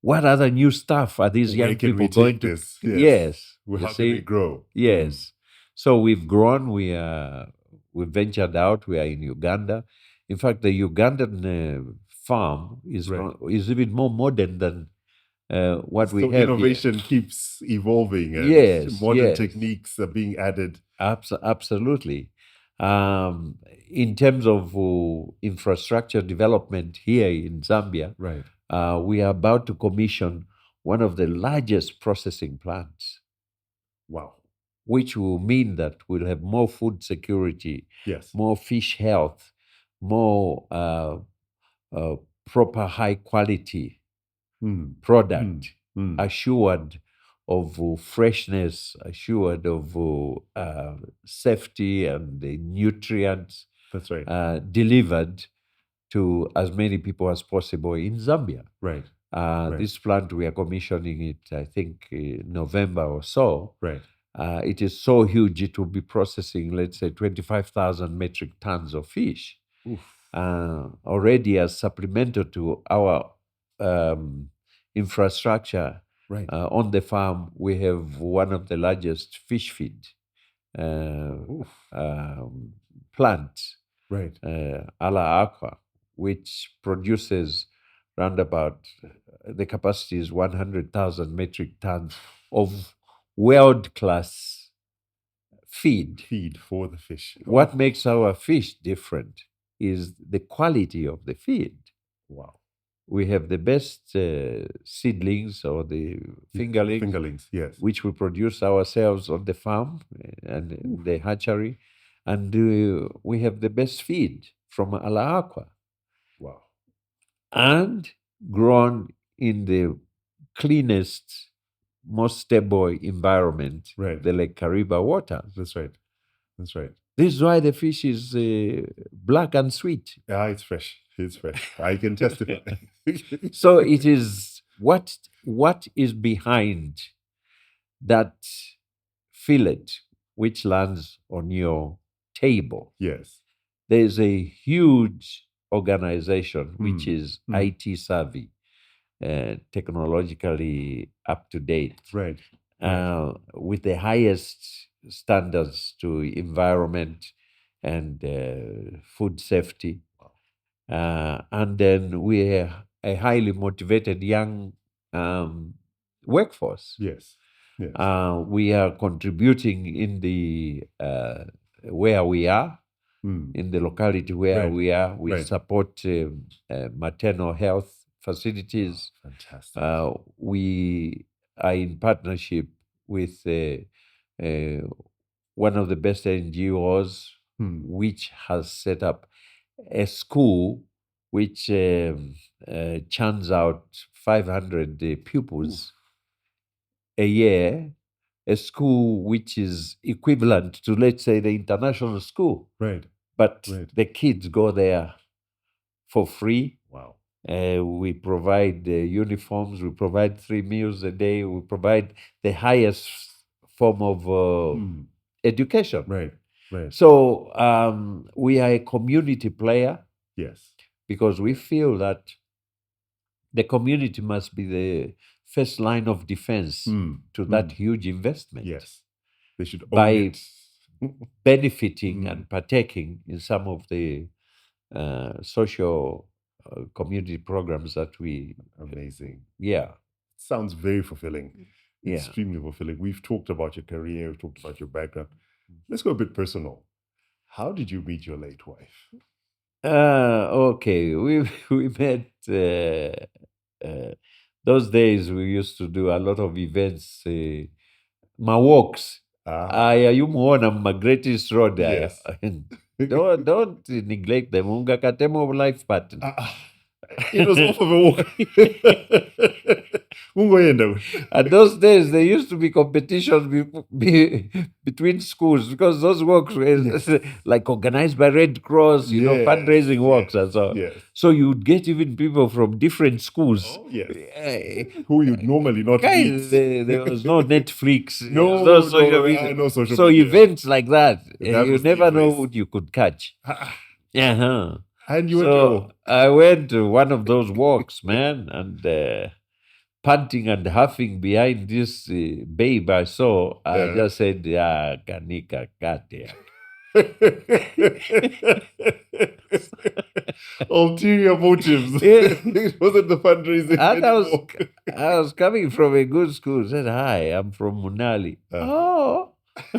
what other new stuff are these Where young can we people going take to? this? Yes. Yes, Well, you how can we see? grow? Yes. So we've grown. We ventured out. We are in Uganda. In fact, the Ugandan farm Right. is even more modern than what we So have innovation keeps evolving and Yes, modern yes. techniques are being added. here. Absolutely. In terms of infrastructure development here in Zambia, Right. we are about to commission one of the largest processing plants, Wow. which will mean that we'll have more food security, Yes. more fish health, more uh, proper high quality Hmm. product, Hmm. assured of freshness, assured of safety and the nutrients That's right. delivered to as many people as possible in Zambia. Right. Right. This plant, we are commissioning it, I think, November or so. Right. It is so huge, it will be processing, let's say, 25,000 metric tons of fish. Oof. Already as supplemental to our um, infrastructure Right. on the farm, we have one of the largest fish feed Oof. plants, Right. Ala Aqua, which produces round about, the capacity is 100,000 metric tons of world-class feed. Feed for the fish. What makes our fish different is the quality of the feed. Wow. We have the best seedlings or the fingerlings, Fingerlings, yes. which we produce ourselves on the farm and in the hatchery. And we have the best feed from Ala Aqua Wow. and grown in the cleanest, most stable environment, Right. the Lake Kariba waters. That's right. That's right. This is why the fish is black and sweet. Ah, it's fresh. It's fresh. I can testify. So it is what is behind that fillet which lands on your table. Yes. There's a huge organization which is Mm. IT savvy, technologically up to date, Right. with the highest standards to environment and food safety. And then we're a highly motivated young workforce. Yes. Yes. We are contributing in the where we are, in the locality where Right. we are. We Right. support maternal health facilities. Fantastic. We are in partnership with one of the best NGOs, which has set up a school which churns out 500 pupils a year, a school which is equivalent to, let's say, the international school. Right. But Right. the kids go there for free. Wow. We provide uniforms, we provide 3 meals a day, we provide the highest form of education. Right. Right. So we are a community player Yes. because we feel that the community must be the first line of defense to that huge investment. Yes. They should own By it. benefiting and partaking in some of the social community programs that we. Amazing. Yeah. Sounds very fulfilling. Yeah. Extremely fulfilling. We've talked about your career, we've talked about your background. Let's go a bit personal. How did you meet your late wife? Okay, we met. Those days we used to do a lot of events, my walks. Ayayumuona ma Greatest Road. Yes. Don't neglect them. Ungakatemo life partner. It was off of a walk. And those days, there used to be competitions between schools because those walks were like organized by Red Cross, fundraising walks and so on. Yes. So you'd get even people from different schools. Oh, yes. Who you'd normally not Guys, meet. there was no Netflix, no social media. no social So media. events like that, That you was the never know place. what you could catch. Uh-huh. And you went So I went to one of those walks, man, and panting and huffing behind this babe I saw. I just said, kanika kate. Ulterior motives. It wasn't the fundraising. And I was coming from a good school. Said, hi, I'm from Munali. Oh.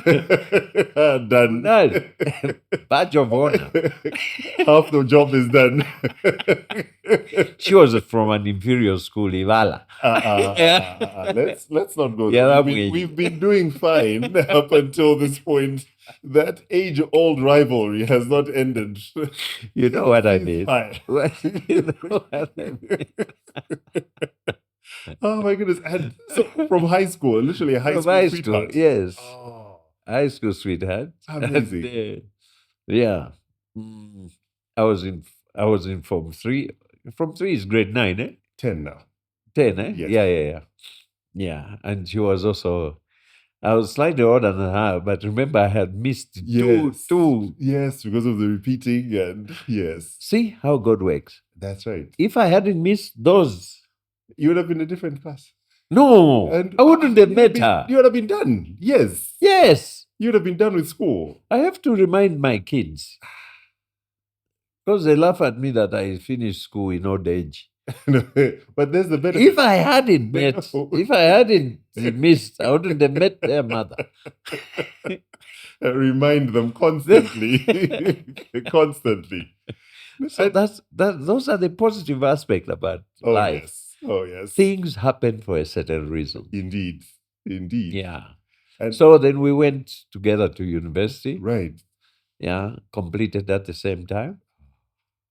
Done. Badge of honor. Half the job is done. She was from an inferior school, Ivala. Let's not go Yeah, there. We've been doing fine up until this point. That age-old rivalry has not ended. You know what I mean. You know what I mean. Oh my goodness. And so from high school, literally a high school sweetheart. Yes. Oh, high school sweetheart. amazing. And, yeah. I was in Form 3. Form 3 is grade 9, eh? 10 now. 10, eh? Yes. Yeah. Yeah. And she was also, I was slightly older than her, but remember I had missed two. Yes, because of the repeating and yes. See how God works. That's right. If I hadn't missed those, you would have been in a different class. No, I wouldn't have met her. You would have been done. Yes. Yes. You would have been done with school. I have to remind my kids because they laugh at me that I finished school in old age. No, but there's the benefit. If I hadn't met, No. if I hadn't missed, I wouldn't have met their mother. Remind them constantly, constantly. So those are the positive aspect about Oh life. yes, oh yes, Things happen for a certain reason. indeed, indeed. Yeah. And So then we went together to university. right, Yeah, completed at the same time,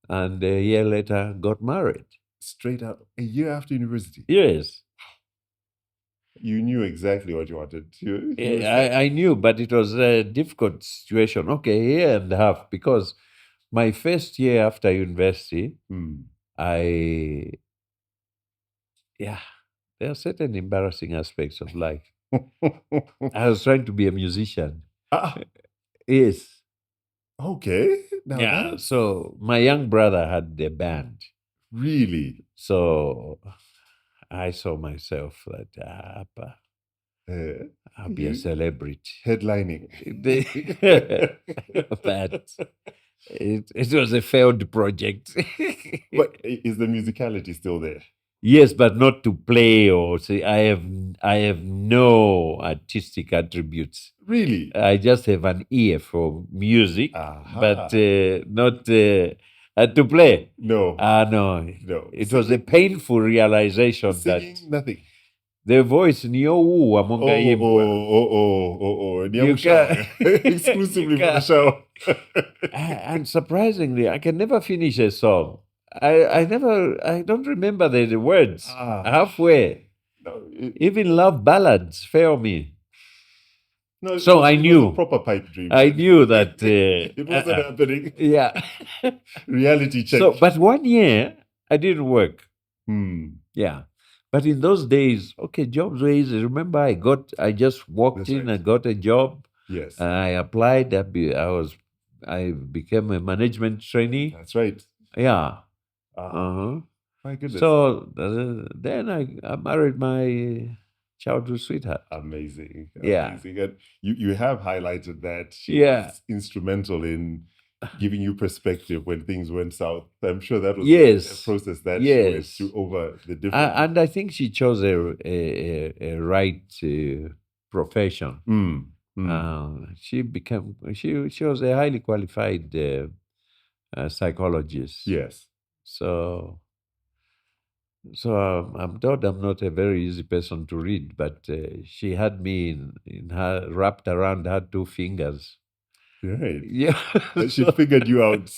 and a year later got married. straight out a year after university, Yes, you knew exactly what you wanted. You were I knew, but it was a difficult situation. Okay, a year and a half, because my first year after university, I yeah, there are certain embarrassing aspects of life. I was trying to be a musician. Ah, Yes. okay. Now Yeah. that's So my young brother had a band. really So I saw myself that I'll be a you celebrity. headlining. But it was a failed project. But is the musicality still there? Yes, but not to play or say I have no artistic attributes. Really? I just have an ear for music, Aha. but not to play. No, No. no. It was a painful realization Singing, that nothing. the voice niyo among And You shower. can't- Exclusively you for the can't. show. And surprisingly, I can never finish a song. I don't remember the words halfway. No, Even love ballads fail me. no, So I it was knew. a proper pipe dream. I knew that. It wasn't happening. Yeah. Reality check. So, but 1 year I didn't work. Hmm. Yeah. But in those days, okay, jobs were easy. Remember, I just walked That's in right. and got a job. Yes, I applied. I became a management trainee. that's right. Yeah. Ah, my goodness. So then I married my childhood sweetheart. Amazing. Yeah. Amazing. And you have highlighted that she Yeah. was instrumental in giving you perspective when things went south. I'm sure that was Yes. a process that she went Yes. through over the different. And I think she chose a right profession. She was a highly qualified psychologist. Yes. So I'm told I'm not a very easy person to read, but she had me in her wrapped around her two fingers. Right. Yeah. She figured you out.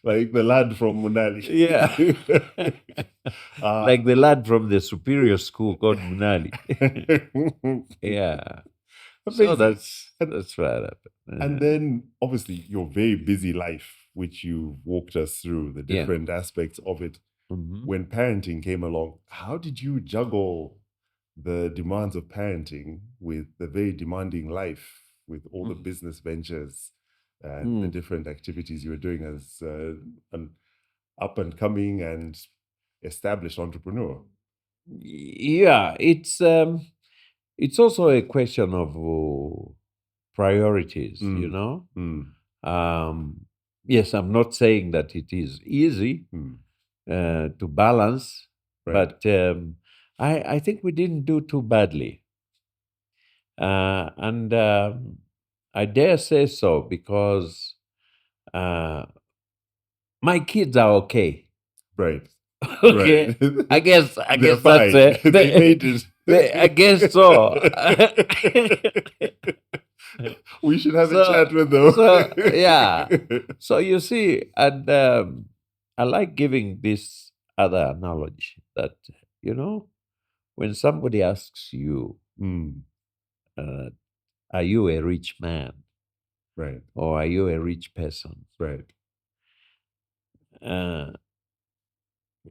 Like the lad from Munali. Yeah. Like the lad from the superior school called Munali. Yeah. So Amazing. that's what happened. And then obviously your very busy life, which you walked us through, the Yeah. different aspects of it. Mhm. When parenting came along, how did you juggle the demands of parenting with the very demanding life, with all the business ventures and the different activities you were doing as an up and coming and established entrepreneur? Yeah, it's also a question of priorities, you know. Yes, I'm not saying that it is easy to balance, Right. but I think we didn't do too badly, and I dare say so because my kids are okay. Right. Okay, Right. I guess They're that's fine. They made it. I guess so. We should have So- a chat with them. yeah. So you see, and I like giving this other analogy that, you know, when somebody asks you, uh, are you a rich man Right. or are you a rich person? Right.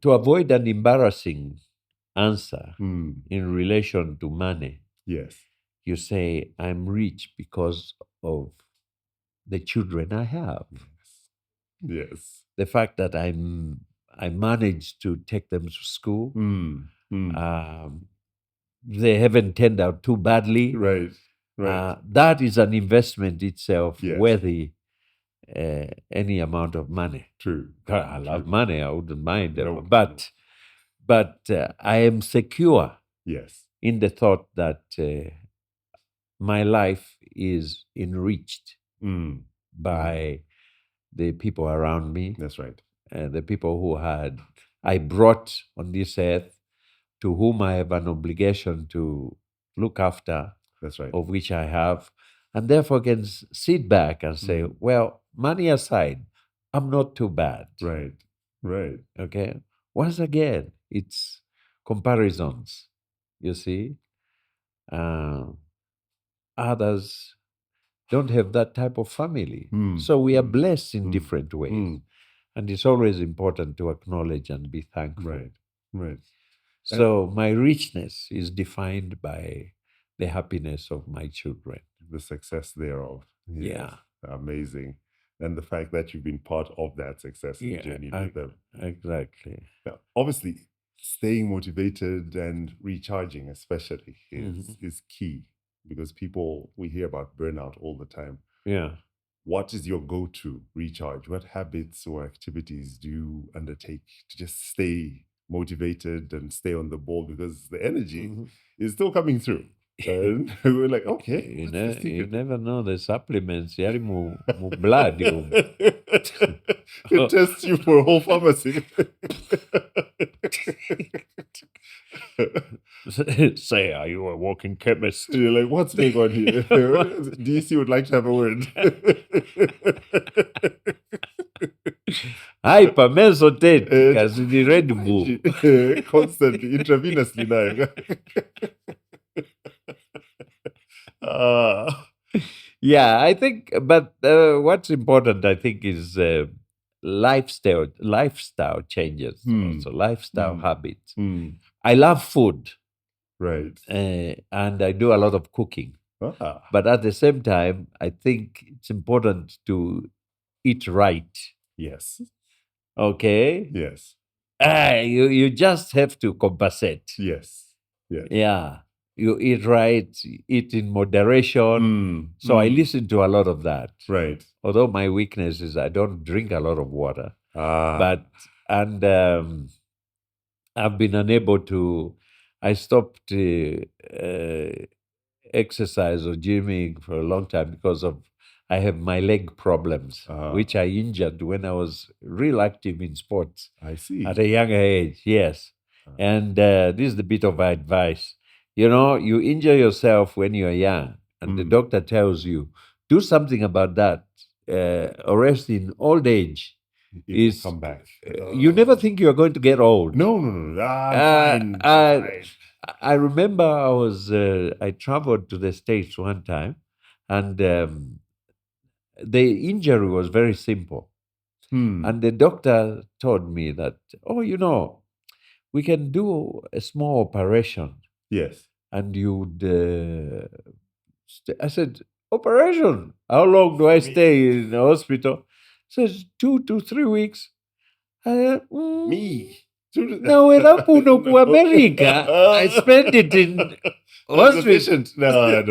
To avoid an embarrassing answer Mm. in relation to money, Yes. you say, I'm rich because of the children I have. Yes. The fact that I managed to take them to school. They haven't turned out too badly. Right. Right. That is an investment itself Yes. worthy any amount of money. True. God, I love money. I wouldn't mind. No. But I am secure Yes. in the thought that my life is enriched Mm. by the people around me, That's right. the people who I brought on this earth, to whom I have an obligation to look after, That's right. of which I have, and therefore can sit back and say, well, money aside, I'm not too bad. Right. Right. Okay. Once again, it's comparisons, you see. Others don't have that type of family. So we are blessed in different ways. And it's always important to acknowledge and be thankful. Right. Right. So my richness is defined by the happiness of my children. The success thereof. Yeah. Amazing. And the fact that you've been part of that success and journey with them. Exactly. Now, obviously, staying motivated and recharging, especially, is key, because we hear about burnout all the time. Yeah. What is your go-to recharge? What habits or activities do you undertake to just stay motivated and stay on the ball? Because the energy is still coming through. And we're like, okay. You never know the supplements. Yari mu blood. It tests you for a whole pharmacy. Say, are you a walking chemist? You're like, what's going on here? DC would like to have a word. Hypermesotate, because the Red Bull. Constantly, intravenously now. Yeah, I think, but what's important, I think, is lifestyle changes, also lifestyle habits. I love food. Right. And I do a lot of cooking. But at the same time, I think it's important to eat right. Yes. Okay? Yes. You just have to compensate. Yes. Yes. Yeah. You eat right, eat in moderation. So I listen to a lot of that. Right. Although my weakness is I don't drink a lot of water. And I've been unable to. I stopped exercise or gymming for a long time because I have my leg problems, which I injured when I was real active in sports. I see. At a younger age, yes. And this is the bit of advice. You injure yourself when you're young, and the doctor tells you, do something about that, or else in old age, will come back. You never think you're going to get old. No. I'm fine. I remember I traveled to the States one time, and the injury was very simple. And the doctor told me that, we can do a small operation. Yes. And you'd, I said, operation? How long do I stay in the hospital? Says 2 to 3 weeks. Me. No, to America. I spent it in hospital. No.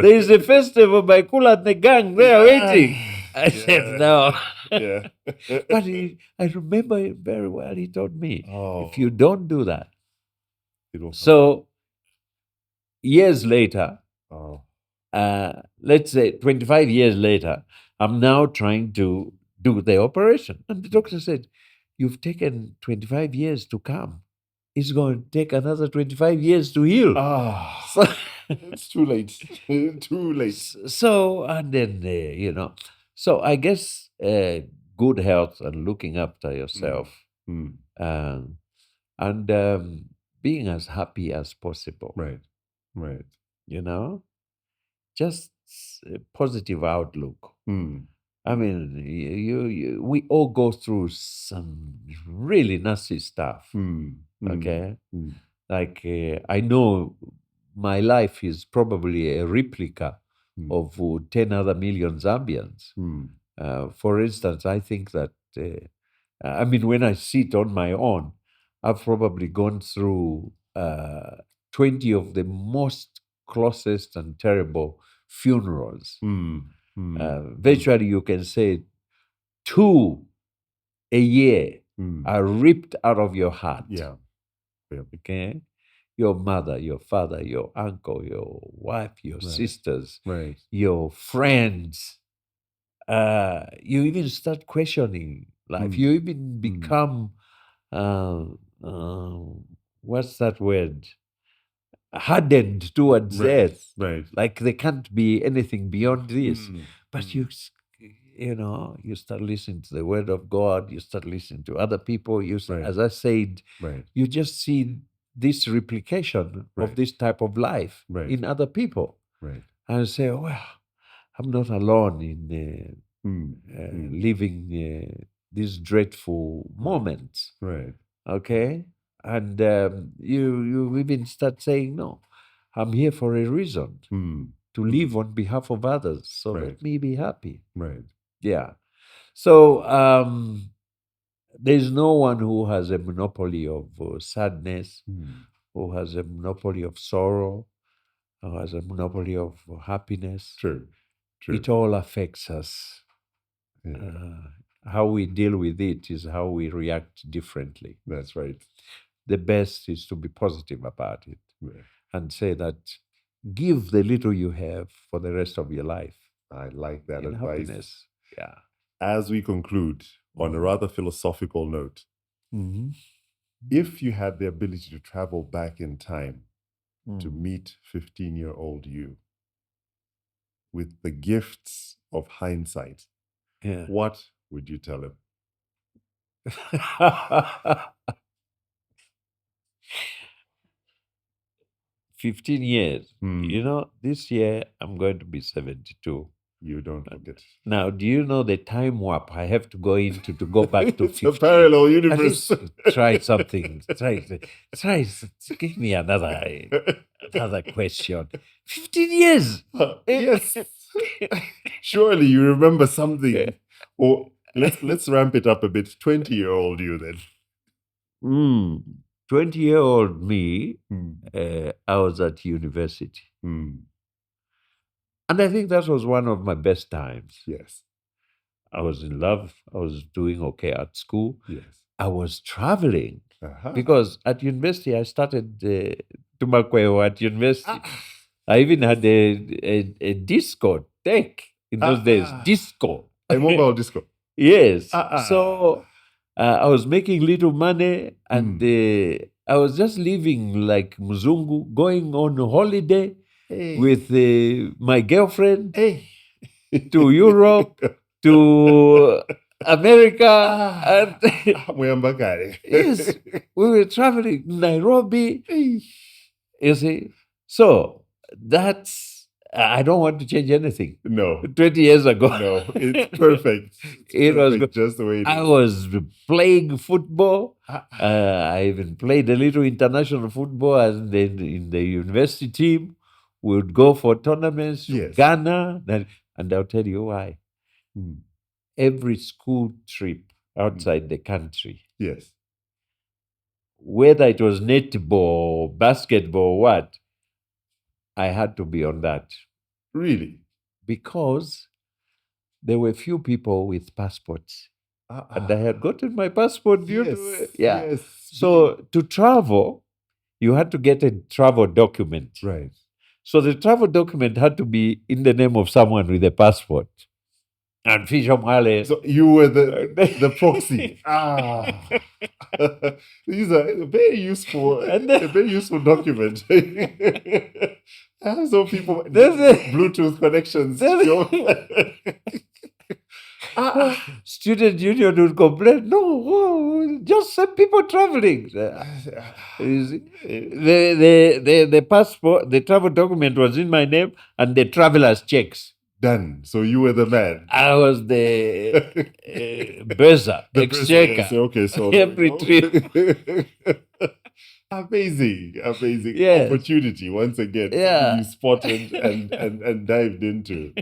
There is a festival by Kula and the gang there waiting. I said no. Yeah. But I remember it very well. He told me, if you don't do that. So years later, let's say 25 years later, I'm now trying to do the operation. And the doctor said, you've taken 25 years to come. It's going to take another 25 years to heal. So, it's too late. Too late. So, and then, so I guess good health and looking after yourself and being as happy as possible. Right. Just a positive outlook. I mean, we all go through some really nasty stuff. Okay? Like, I know my life is probably a replica of 10 other million Zambians. For instance, I think that, when I sit on my own, I've probably gone through 20 of the most closest and terrible funerals. Virtually, you can say 2 a year Mm. are ripped out of your heart. Yeah. Okay? Your mother, your father, your uncle, your wife, your sisters, Right. your friends. You even start questioning life. Mm. You even become, uh, uh, what's that word? Hardened towards death. Right. Like there can't be anything beyond this. Mm. But you start listening to the word of God, you start listening to other people. Right. As I said, Right. you just see this replication Right. of this type of life Right. in other people. Right. And say, well, I'm not alone in Mm. living these dreadful moments. Right. Okay? And you even start saying, no, I'm here for a reason, Mm. to live on behalf of others. So Right. let me be happy. Right. Yeah. So there's no one who has a monopoly of sadness, who has a monopoly of sorrow, who has a monopoly of happiness. True. It all affects us. Yeah. How we deal with it is how we react differently. That's right. The best is to be positive about it Yeah. and say that give the little you have for the rest of your life I like that in advice. happiness. Yeah. As we conclude on a rather philosophical note, Mm-hmm. if you had the ability to travel back in time to Mm. meet 15-year-old you with the gifts of hindsight, Yeah. what would you tell him? 15 years. Hmm. This year I'm going to be 72. You don't forget. Now, do you know the time warp I have to go into to go back to It's 50? a parallel At universe. least try something. Give me another question. 15 years. Yes. Surely you remember something. Or let's ramp it up a bit. 20-year-old you then. 20-year-old me, Hmm. I was at university. Hmm. And I think that was one of my best times. Yes. I was in love. I was doing okay at school. Yes. I was traveling Uh-huh. because at university I started Tumakweo at university. I even had a disco tech in those days. Disco. A mobile disco. Yes. Ah. So I was making little money and I was just living like Mzungu, going on holiday with my girlfriend to Europe, to America. And yes, we were traveling Nairobi. You see? So that's, I don't want to change anything. No. 20 years ago. No, it's perfect. It was good. Just the way it I is. was playing football. I even played a little international football, and then in the university team, we would go for tournaments to Yes. Ghana. And I'll tell you why. Hmm. Every school trip outside the country, Yes. whether it was netball, basketball, what, I had to be on that. Really? Because there were few people with passports. And I had gotten my passport due to it. Yeah. Yes. So to travel, you had to get a travel document. Right. So the travel document had to be in the name of someone with a passport. And Fisho Mwale. So you were the proxy. These are very useful, a very useful document. So people Bluetooth connections. Student union would complain, no, just some people traveling. You see, the passport, the travel document was in my name, and the traveler's checks. Done. So you were the man. I was the buzzer, exchequer. Yes, okay, so Every trip. Amazing Yes. opportunity once again. Yeah. You spotted and dived into.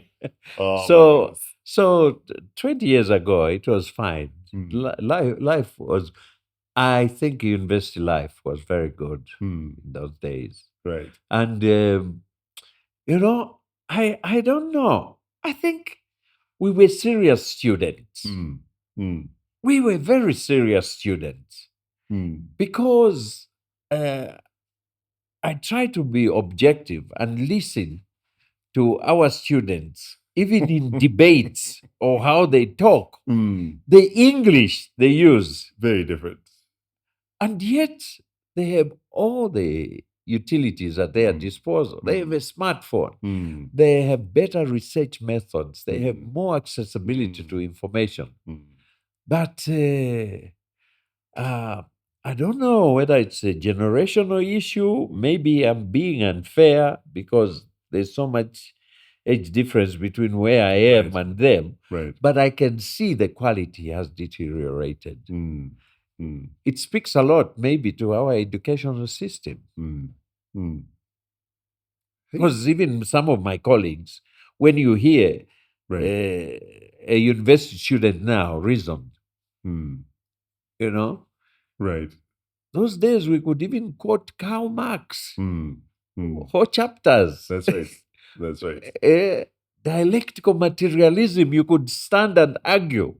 Oh, my So goodness. so 20 years ago, it was fine. Mm. Life was, I think university life was very good Hmm. in those days. Right. And, I don't know. I think we were serious students. Hmm. Mm. We were very serious students Mm. because I try to be objective and listen to our students, even in debates or how they talk, Mm. the English they use. Very different. And yet they have all the utilities at their disposal. They have a smartphone. Mm. They have better research methods. They have Mm. more accessibility to information. Mm. But I don't know whether it's a generational issue. Maybe I'm being unfair because there's so much age difference between where I am Right. and them. Right. But I can see the quality has deteriorated. Mm. Mm. It speaks a lot, maybe, to our educational system. Mm. Mm. Hey. Because even some of my colleagues, when you hear Right. a university student now reason, Mm. you know, Right. those days we could even quote Karl Marx, Mm. Mm. whole chapters. That's right. That's right. Dialectical materialism, you could stand and argue.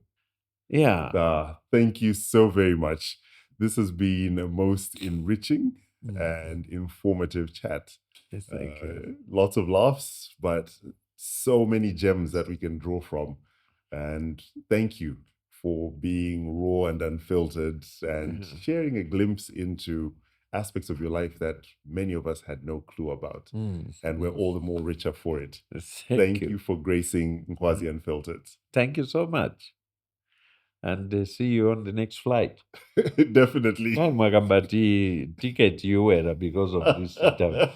Yeah. Thank you so very much. This has been a most enriching Mm. and informative chat. Yes, thank you. Lots of laughs, but so many gems that we can draw from. And thank you for being raw and unfiltered and sharing a glimpse into aspects of your life that many of us had no clue about. And we're all the more richer for it. Thank you for gracing Nkwazi Unfiltered. Thank you so much. And see you on the next flight. Definitely. Magamba ticket you were because of this interview.